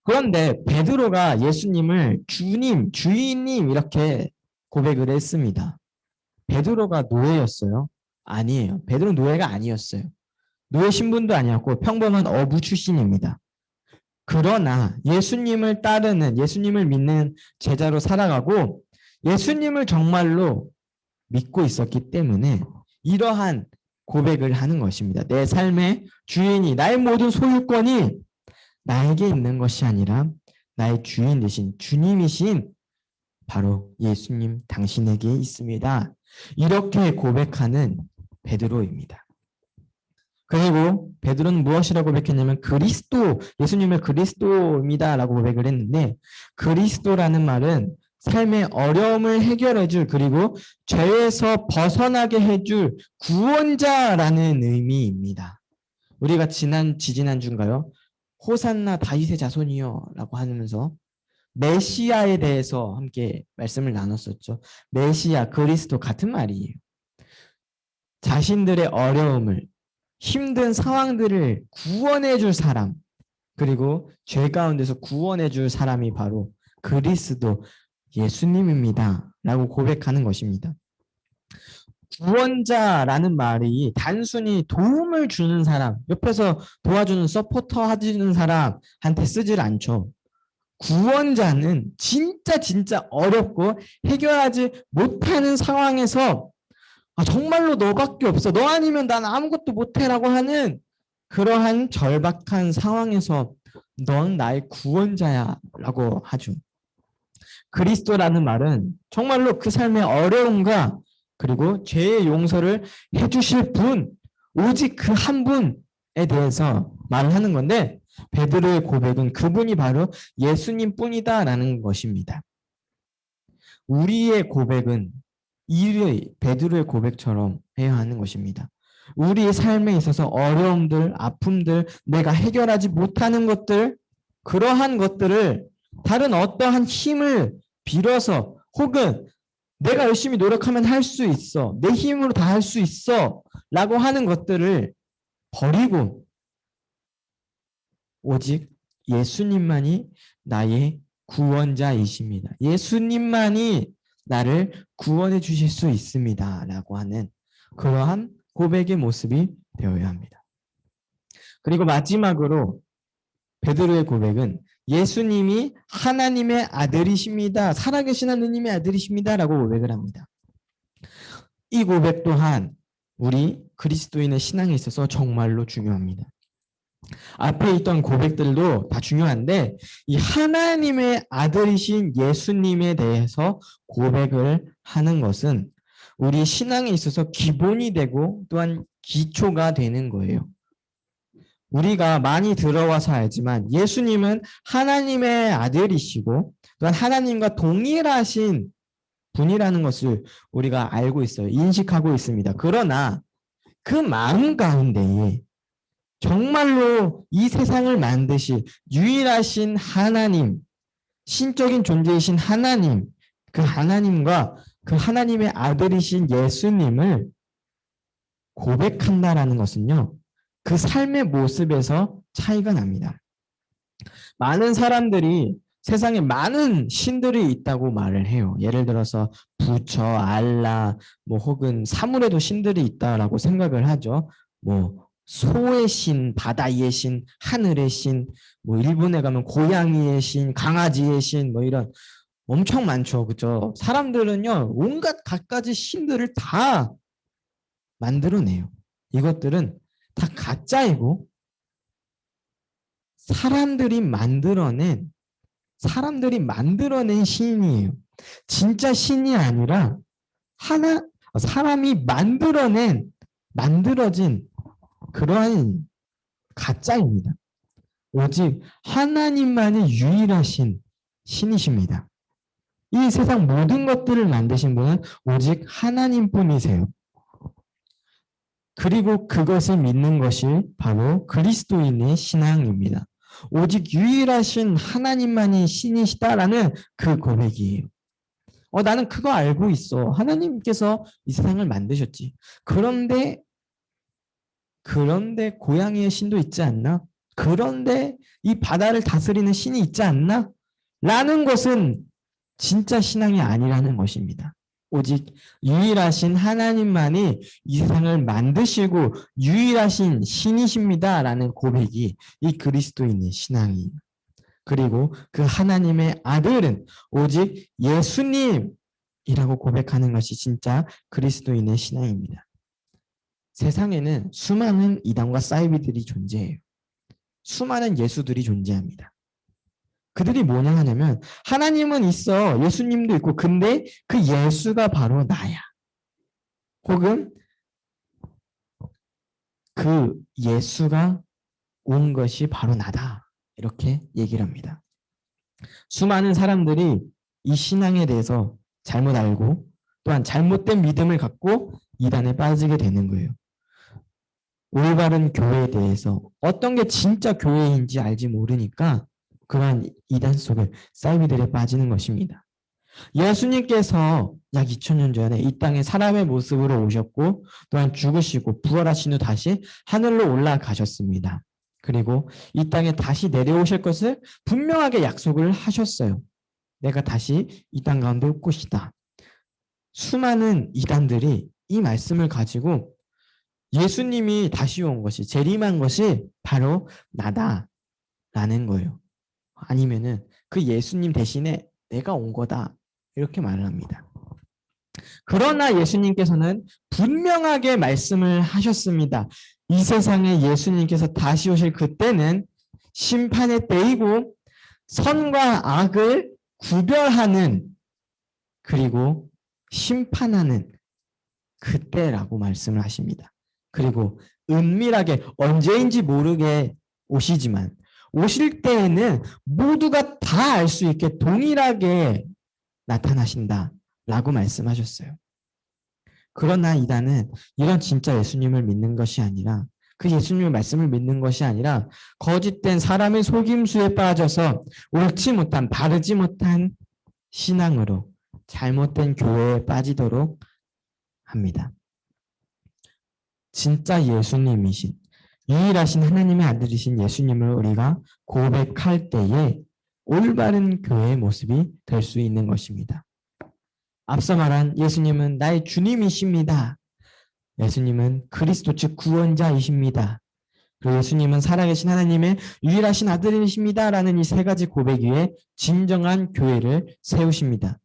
B: 그런데 베드로가 예수님을 주님, 주인님 이렇게 고백을 했습니다. 베드로가 노예였어요? 아니에요. 베드로 노예가 아니었어요. 노예 신분도 아니었고 평범한 어부 출신입니다. 그러나 예수님을 따르는, 예수님을 믿는 제자로 살아가고 예수님을 정말로 믿고 있었기 때문에 이러한 고백을 하는 것입니다. 내 삶의 주인이, 나의 모든 소유권이 나에게 있는 것이 아니라 나의 주인 되신 주님이신 바로 예수님 당신에게 있습니다. 이렇게 고백하는 베드로입니다. 그리고 베드로는 무엇이라고 고백했냐면 그리스도, 예수님을 그리스도입니다라고 고백을 했는데 그리스도라는 말은 삶의 어려움을 해결해줄 그리고 죄에서 벗어나게 해줄 구원자라는 의미입니다. 우리가 지지난주인가요? 호산나 다윗의 자손이요 라고 하면서 메시아에 대해서 함께 말씀을 나눴었죠. 메시아, 그리스도 같은 말이에요. 자신들의 어려움을, 힘든 상황들을 구원해 줄 사람, 그리고 죄 가운데서 구원해 줄 사람이 바로 그리스도, 예수님입니다 라고 고백하는 것입니다. 구원자라는 말이 단순히 도움을 주는 사람, 옆에서 도와주는 서포터 해주는 사람한테 쓰질 않죠. 구원자는 진짜 어렵고 해결하지 못하는 상황에서 정말로 너밖에 없어. 너 아니면 난 아무것도 못해라고 하는 그러한 절박한 상황에서 넌 나의 구원자야 라고 하죠. 그리스도라는 말은 정말로 그 삶의 어려움과 그리고 죄의 용서를 해주실 분, 오직 그 한 분에 대해서 말을 하는 건데 베드로의 고백은 그분이 바로 예수님 뿐이다라는 것입니다. 우리의 고백은 베드로의 고백처럼 해야 하는 것입니다. 우리의 삶에 있어서 어려움들, 아픔들, 내가 해결하지 못하는 것들, 그러한 것들을 다른 어떠한 힘을 빌어서 혹은 내가 열심히 노력하면 할 수 있어, 내 힘으로 다 할 수 있어 라고 하는 것들을 버리고 오직 예수님만이 나의 구원자이십니다. 예수님만이 나를 구원해 주실 수 있습니다 라고 하는 그러한 고백의 모습이 되어야 합니다. 그리고 마지막으로 베드로의 고백은 예수님이 하나님의 아들이십니다. 살아계신 하나님의 아들이십니다 라고 고백을 합니다. 이 고백 또한 우리 그리스도인의 신앙에 있어서 정말로 중요합니다. 앞에 있던 고백들도 다 중요한데 이 하나님의 아들이신 예수님에 대해서 고백을 하는 것은 우리 신앙에 있어서 기본이 되고 또한 기초가 되는 거예요. 우리가 많이 들어와서 알지만 예수님은 하나님의 아들이시고 또한 하나님과 동일하신 분이라는 것을 우리가 알고 있어요. 인식하고 있습니다. 그러나 그 마음 가운데에 정말로 이 세상을 만드신 유일하신 하나님, 신적인 존재이신 하나님, 그 하나님과 그 하나님의 아들이신 예수님을 고백한다라는 것은요, 그 삶의 모습에서 차이가 납니다. 많은 사람들이 세상에 많은 신들이 있다고 말을 해요. 예를 들어서 부처, 알라, 뭐 혹은 사물에도 신들이 있다라고 생각을 하죠. 뭐 소의 신, 바다의 신, 하늘의 신, 뭐 일본에 가면 고양이의 신, 강아지의 신, 뭐 이런 엄청 많죠. 그죠? 사람들은요, 온갖 갖가지 신들을 다 만들어내요. 이것들은 다 가짜이고 사람들이 만들어낸 신이에요. 진짜 신이 아니라 사람이 만들어진 그러한 가짜입니다. 오직 하나님만이 유일하신 신이십니다. 이 세상 모든 것들을 만드신 분은 오직 하나님뿐이세요. 그리고 그것을 믿는 것이 바로 그리스도인의 신앙입니다. 오직 유일하신 하나님만이 신이시다라는 그 고백이에요. 나는 그거 알고 있어. 하나님께서 이 세상을 만드셨지. 그런데 고양이의 신도 있지 않나? 그런데 이 바다를 다스리는 신이 있지 않나? 라는 것은 진짜 신앙이 아니라는 것입니다. 오직 유일하신 하나님만이 이 세상을 만드시고 유일하신 신이십니다. 라는 고백이 이 그리스도인의 신앙이에요. 그리고 그 하나님의 아들은 오직 예수님이라고 고백하는 것이 진짜 그리스도인의 신앙입니다. 세상에는 수많은 이단과 사이비들이 존재해요. 수많은 예수들이 존재합니다. 그들이 뭐냐 하냐면 하나님은 있어, 예수님도 있고, 근데 그 예수가 바로 나야. 혹은 그 예수가 온 것이 바로 나다. 이렇게 얘기를 합니다. 수많은 사람들이 이 신앙에 대해서 잘못 알고 또한 잘못된 믿음을 갖고 이단에 빠지게 되는 거예요. 올바른 교회에 대해서 어떤 게 진짜 교회인지 알지 모르니까 그러한 이단 속에 사이비들에 빠지는 것입니다. 예수님께서 약 2000년 전에 이 땅에 사람의 모습으로 오셨고 또한 죽으시고 부활하신 후 다시 하늘로 올라가셨습니다. 그리고 이 땅에 다시 내려오실 것을 분명하게 약속을 하셨어요. 내가 다시 이 땅 가운데 올 것이다. 수많은 이단들이 이 말씀을 가지고 예수님이 다시 온 것이, 재림한 것이 바로 나다라는 거예요. 아니면은 그 예수님 대신에 내가 온 거다, 이렇게 말을 합니다. 그러나 예수님께서는 분명하게 말씀을 하셨습니다. 이 세상에 예수님께서 다시 오실 그때는 심판의 때이고 선과 악을 구별하는, 그리고 심판하는 그때라고 말씀을 하십니다. 그리고 은밀하게 언제인지 모르게 오시지만 오실 때에는 모두가 다 알 수 있게 동일하게 나타나신다라고 말씀하셨어요. 그러나 이단은 이런 진짜 예수님을 믿는 것이 아니라, 그 예수님의 말씀을 믿는 것이 아니라 거짓된 사람의 속임수에 빠져서 옳지 못한, 바르지 못한 신앙으로 잘못된 교회에 빠지도록 합니다. 진짜 예수님이신, 유일하신 하나님의 아들이신 예수님을 우리가 고백할 때에 올바른 교회의 모습이 될 수 있는 것입니다. 앞서 말한 예수님은 나의 주님이십니다. 예수님은 그리스도 즉 구원자이십니다. 그리고 예수님은 살아계신 하나님의 유일하신 아들이십니다. 라는 이 세 가지 고백 위에 진정한 교회를 세우십니다.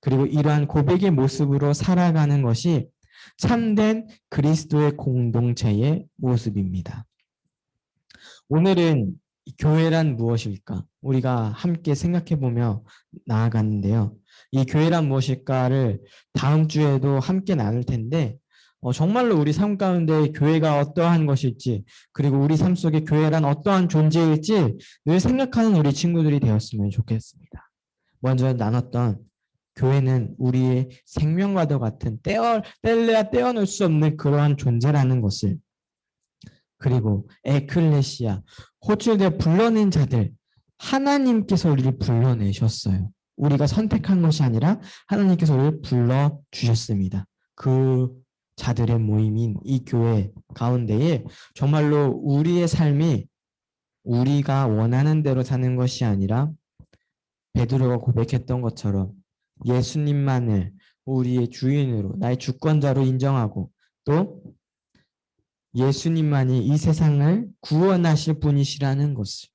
B: 그리고 이러한 고백의 모습으로 살아가는 것이 참된 그리스도의 공동체의 모습입니다. 오늘은 교회란 무엇일까? 우리가 함께 생각해보며 나아가는데요. 이 교회란 무엇일까를 다음 주에도 함께 나눌 텐데, 정말로 우리 삶 가운데 교회가 어떠한 것일지, 그리고 우리 삶 속에 교회란 어떠한 존재일지 늘 생각하는 우리 친구들이 되었으면 좋겠습니다. 먼저 나눴던 교회는 우리의 생명과도 같은 뗄래야 떼어놓을 수 없는 그러한 존재라는 것을, 그리고 에클레시아, 호출되어 불러낸 자들, 하나님께서 우리를 불러내셨어요. 우리가 선택한 것이 아니라 하나님께서 우리를 불러주셨습니다. 그 자들의 모임인 이 교회 가운데에 정말로 우리의 삶이 우리가 원하는 대로 사는 것이 아니라 베드로가 고백했던 것처럼 예수님만을 우리의 주인으로 나의 주권자로 인정하고 또 예수님만이 이 세상을 구원하실 분이시라는 것을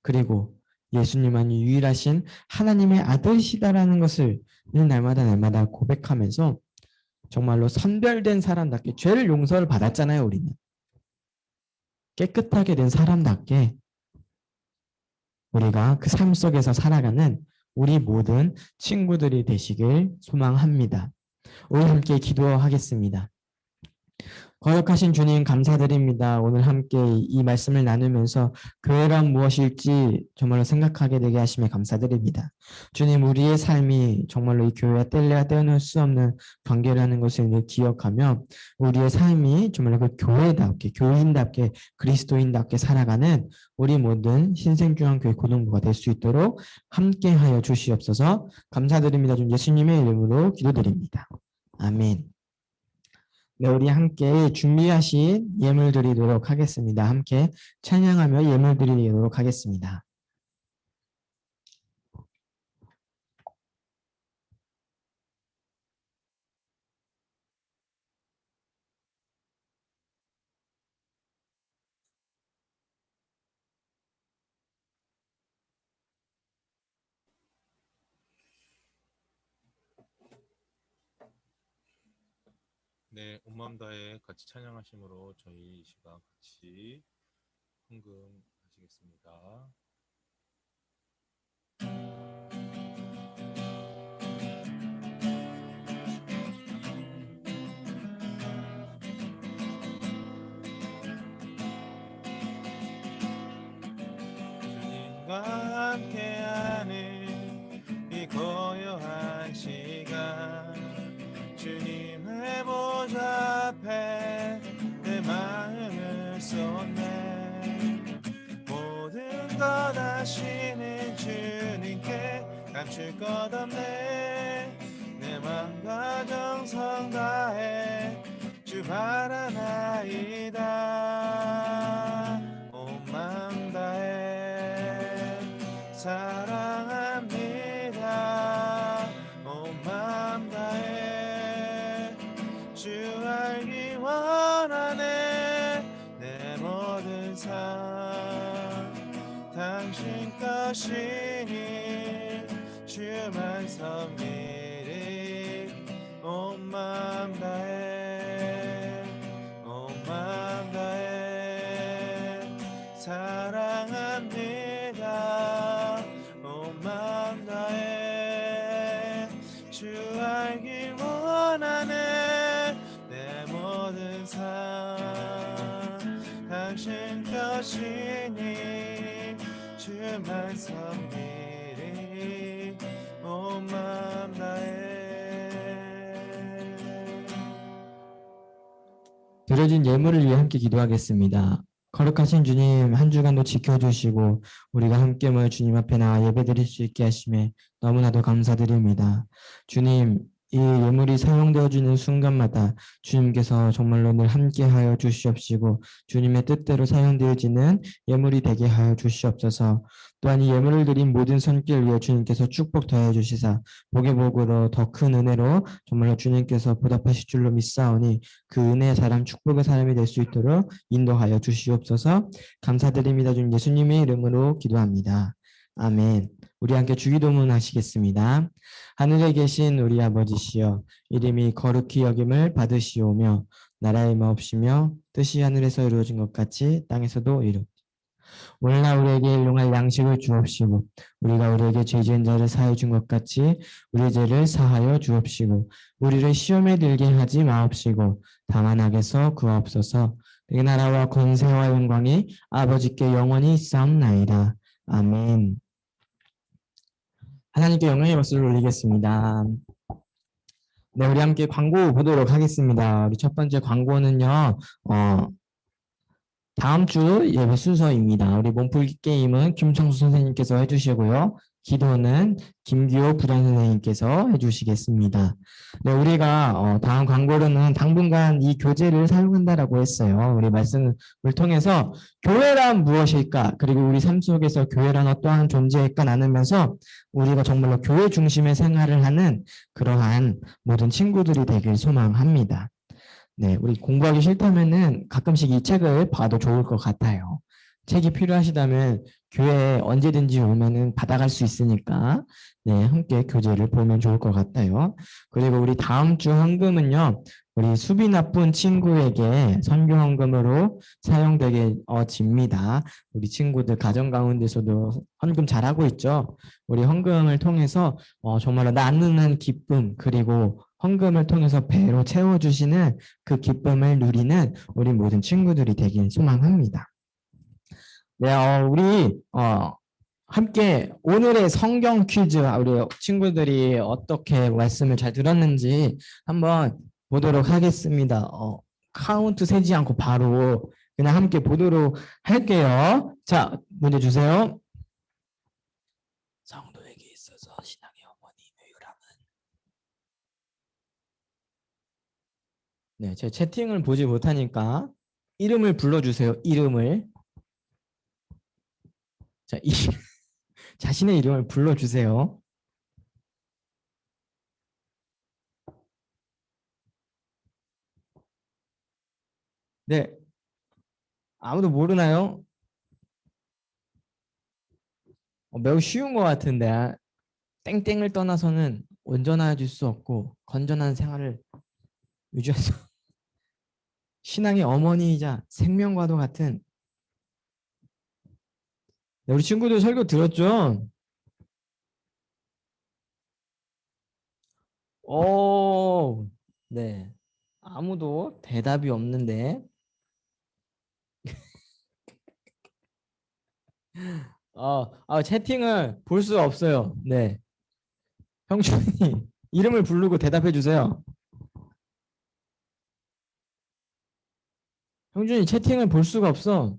B: 그리고 예수님만이 유일하신 하나님의 아들이시다라는 것을 날마다 고백하면서 정말로 선별된 사람답게 죄를 용서를 받았잖아요. 우리는 깨끗하게 된 사람답게 우리가 그 삶 속에서 살아가는 우리 모든 친구들이 되시길 소망합니다. 우리 함께 기도하겠습니다. 거룩하신 주님 감사드립니다. 오늘 함께 이 말씀을 나누면서 교회란 무엇일지 정말로 생각하게 되게 하심에 감사드립니다. 주님 우리의 삶이 정말로 이 교회와 뗄래야 떼어놓을 수 없는 관계라는 것을 늘 기억하며 우리의 삶이 정말로 그 교회답게 교인답게 그리스도인답게 살아가는 우리 모든 신생중앙교회 고등부가 될 수 있도록 함께하여 주시옵소서. 감사드립니다. 좀 예수님의 이름으로 기도드립니다. 아멘. 네, 우리 함께 준비하신 예물 드리도록 하겠습니다. 함께 찬양하며 예물 드리도록 하겠습니다.
C: 네, 온 마음 다해 같이 찬양하심으로 저희 이 시간 같이 헌금하시겠습니다. 주님과 함께하는 이 고요한 시간 주님의 보좌 앞에 내 마음을 쏟네 모든 것 아시는 주님께 감출 것 없네 내 맘과 정성 다해 주 바라나이다 온 마음 다해 사랑합니다 온 마음 다해 주 알기 원하네 내 모든 삶 당신 것이니 주만 섬기리 온 마음 다해 온 마음 다해 사랑합니다 온 마음 다해 주 알기 원하네 내 모든 삶 당신 것이니 주만 섬기리 온 마음 다해
B: 드려진 예물을 위해 함께 기도하겠습니다. 거룩하신 주님 한 주간도 지켜주시고 우리가 함께 모여 주님 앞에 나와 예배드릴 수 있게 하심에 너무나도 감사드립니다. 주님 이 예물이 사용되어지는 순간마다 주님께서 정말로 늘 함께하여 주시옵시고 주님의 뜻대로 사용되어지는 예물이 되게 하여 주시옵소서. 또한 이 예물을 드린 모든 손길 위에 주님께서 축복 더해 주시사 복의 복으로 더 큰 은혜로 정말로 주님께서 보답하실 줄로 믿사오니 그 은혜의 사람 축복의 사람이 될 수 있도록 인도하여 주시옵소서. 감사드립니다. 주님 예수님의 이름으로 기도합니다. 아멘. 우리 함께 주기도문 하시겠습니다. 하늘에 계신 우리 아버지시여 이름이 거룩히 여김을 받으시오며 나라의 마옵시며 뜻이 하늘에서 이루어진 것 같이 땅에서도 이루어지라. 오늘날 우리에게 일용할 양식을 주옵시고 우리가 우리에게 죄 지은 자를 사하여 준 것 같이 우리의 죄를 사하여 주옵시고 우리를 시험에 들게 하지 마옵시고 다만 악에서 구하옵소서. 그 나라와 권세와 영광이 아버지께 영원히 있사옵나이다. 아멘. 하나님께 영광의 박수를 올리겠습니다. 네, 우리 함께 광고 보도록 하겠습니다. 우리 첫 번째 광고는요, 다음 주 예배 순서입니다. 우리 몸풀기 게임은 김창수 선생님께서 해주시고요. 기도는 김규호 부장 선생님께서 해주시겠습니다. 네, 우리가 다음 광고로는 당분간 이 교재를 사용한다라고 했어요. 우리 말씀을 통해서 교회란 무엇일까? 그리고 우리 삶 속에서 교회란 어떠한 존재일까 나누면서 우리가 정말로 교회 중심의 생활을 하는 그러한 모든 친구들이 되길 소망합니다. 네, 우리 공부하기 싫다면은 가끔씩 이 책을 봐도 좋을 것 같아요. 책이 필요하시다면 교회에 언제든지 오면은 받아갈 수 있으니까 네, 함께 교재를 보면 좋을 것 같아요. 그리고 우리 다음 주 헌금은요, 우리 수비 나쁜 친구에게 선교 헌금으로 사용되게 집니다. 우리 친구들 가정 가운데서도 헌금 잘하고 있죠. 우리 헌금을 통해서 정말로 나누는 기쁨 그리고 헌금을 통해서 배로 채워주시는 그 기쁨을 누리는 우리 모든 친구들이 되길 소망합니다. 네, 우리 함께 오늘의 성경 퀴즈 우리 친구들이 어떻게 말씀을 잘 들었는지 한번 보도록 하겠습니다. 카운트 세지 않고 바로 그냥 함께 보도록 할게요. 자, 문제 주세요. 성도에게 있어서 신앙의 어머니 요람은 네, 제 채팅을 보지 못하니까 이름을 불러주세요. 이름을. 자, 자신의 이름을 불러주세요. 네, 아무도 모르나요? 매우 쉬운 것 같은데 땡땡을 떠나서는 온전해질 수 없고 건전한 생활을 유지해서 신앙의 어머니이자 생명과도 같은 네, 우리 친구들 설교 들었죠? 네. 아무도 대답이 없는데. 채팅을 볼 수 없어요. 네. 형준이 이름을 부르고 대답해 주세요. 형준이 채팅을 볼 수가 없어.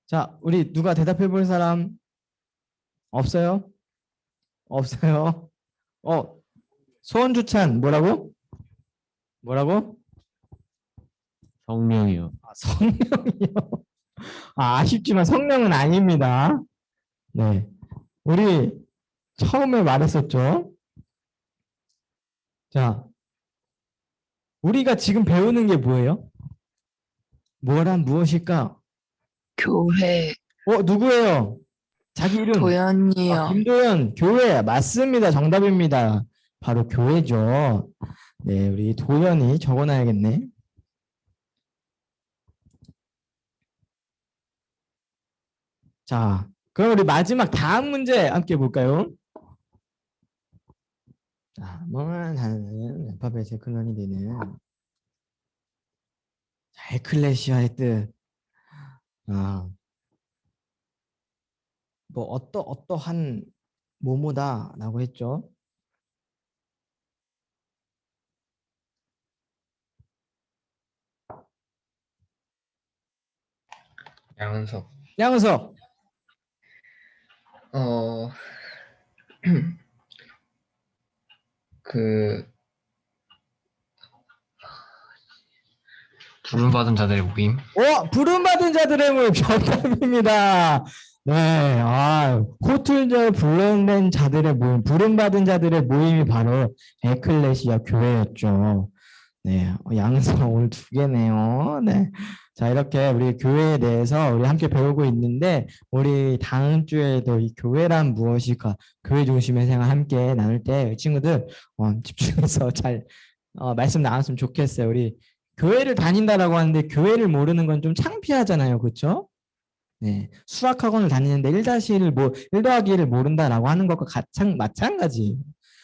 B: 자, 우리 누가 대답해 볼 사람 없어요? 없어요. 소원주찬 뭐라고? 뭐라고?
G: 성명이요.
B: 성령이요. 아쉽지만 성령은 아닙니다. 네. 우리 처음에 말했었죠. 자, 우리가 지금 배우는 게 뭐예요? 뭐란 무엇일까?
H: 교회
B: 누구예요? 자기 이름.
H: 도연이요.
B: 김도연, 교회. 맞습니다. 정답입니다. 바로 교회죠. 네, 우리 도연이 적어놔야겠네. 자, 그럼 우리 마지막 다음 문제 함께 볼까요? 자, 멍한 하는 알파벳의 근원이 되는 에클레시아의 뜻. 뭐 어떠한 뭐뭐다라고 했죠.
D: 양은석.
B: 양은석.
G: 부름받은 자들의 모임.
B: 부름받은 자들의 모임 정답입니다. 네, 호툴절 불러낸 자들의 모임, 부름받은 자들의 모임이 바로 에클레시아 교회였죠. 네, 양성 오늘 2개네요. 네. 자, 이렇게 우리 교회에 대해서 우리 함께 배우고 있는데, 우리 다음 주에도 이 교회란 무엇일까, 교회 중심의 생활 함께 나눌 때 친구들 집중해서 잘 말씀 나눴으면 좋겠어요. 우리 교회를 다닌다라고 하는데 교회를 모르는 건 좀 창피하잖아요. 그렇죠? 네, 수학학원을 다니는데 1 더하기 1을 모른다라고 하는 것과 마찬가지.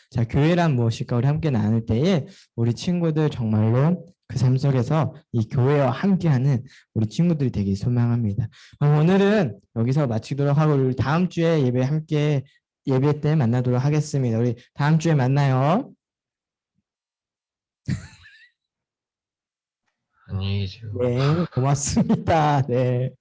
B: 자, 교회란 무엇일까 우리 함께 나눌 때에 우리 친구들 정말로 그 삶 속에서 이 교회와 함께하는 우리 친구들이 되길 소망합니다. 그럼 오늘은 여기서 마치도록 하고 우리 다음 주에 예배 때 만나도록 하겠습니다. 우리 다음 주에 만나요.
D: 안녕히 계세요.
B: 네, 고맙습니다. 네.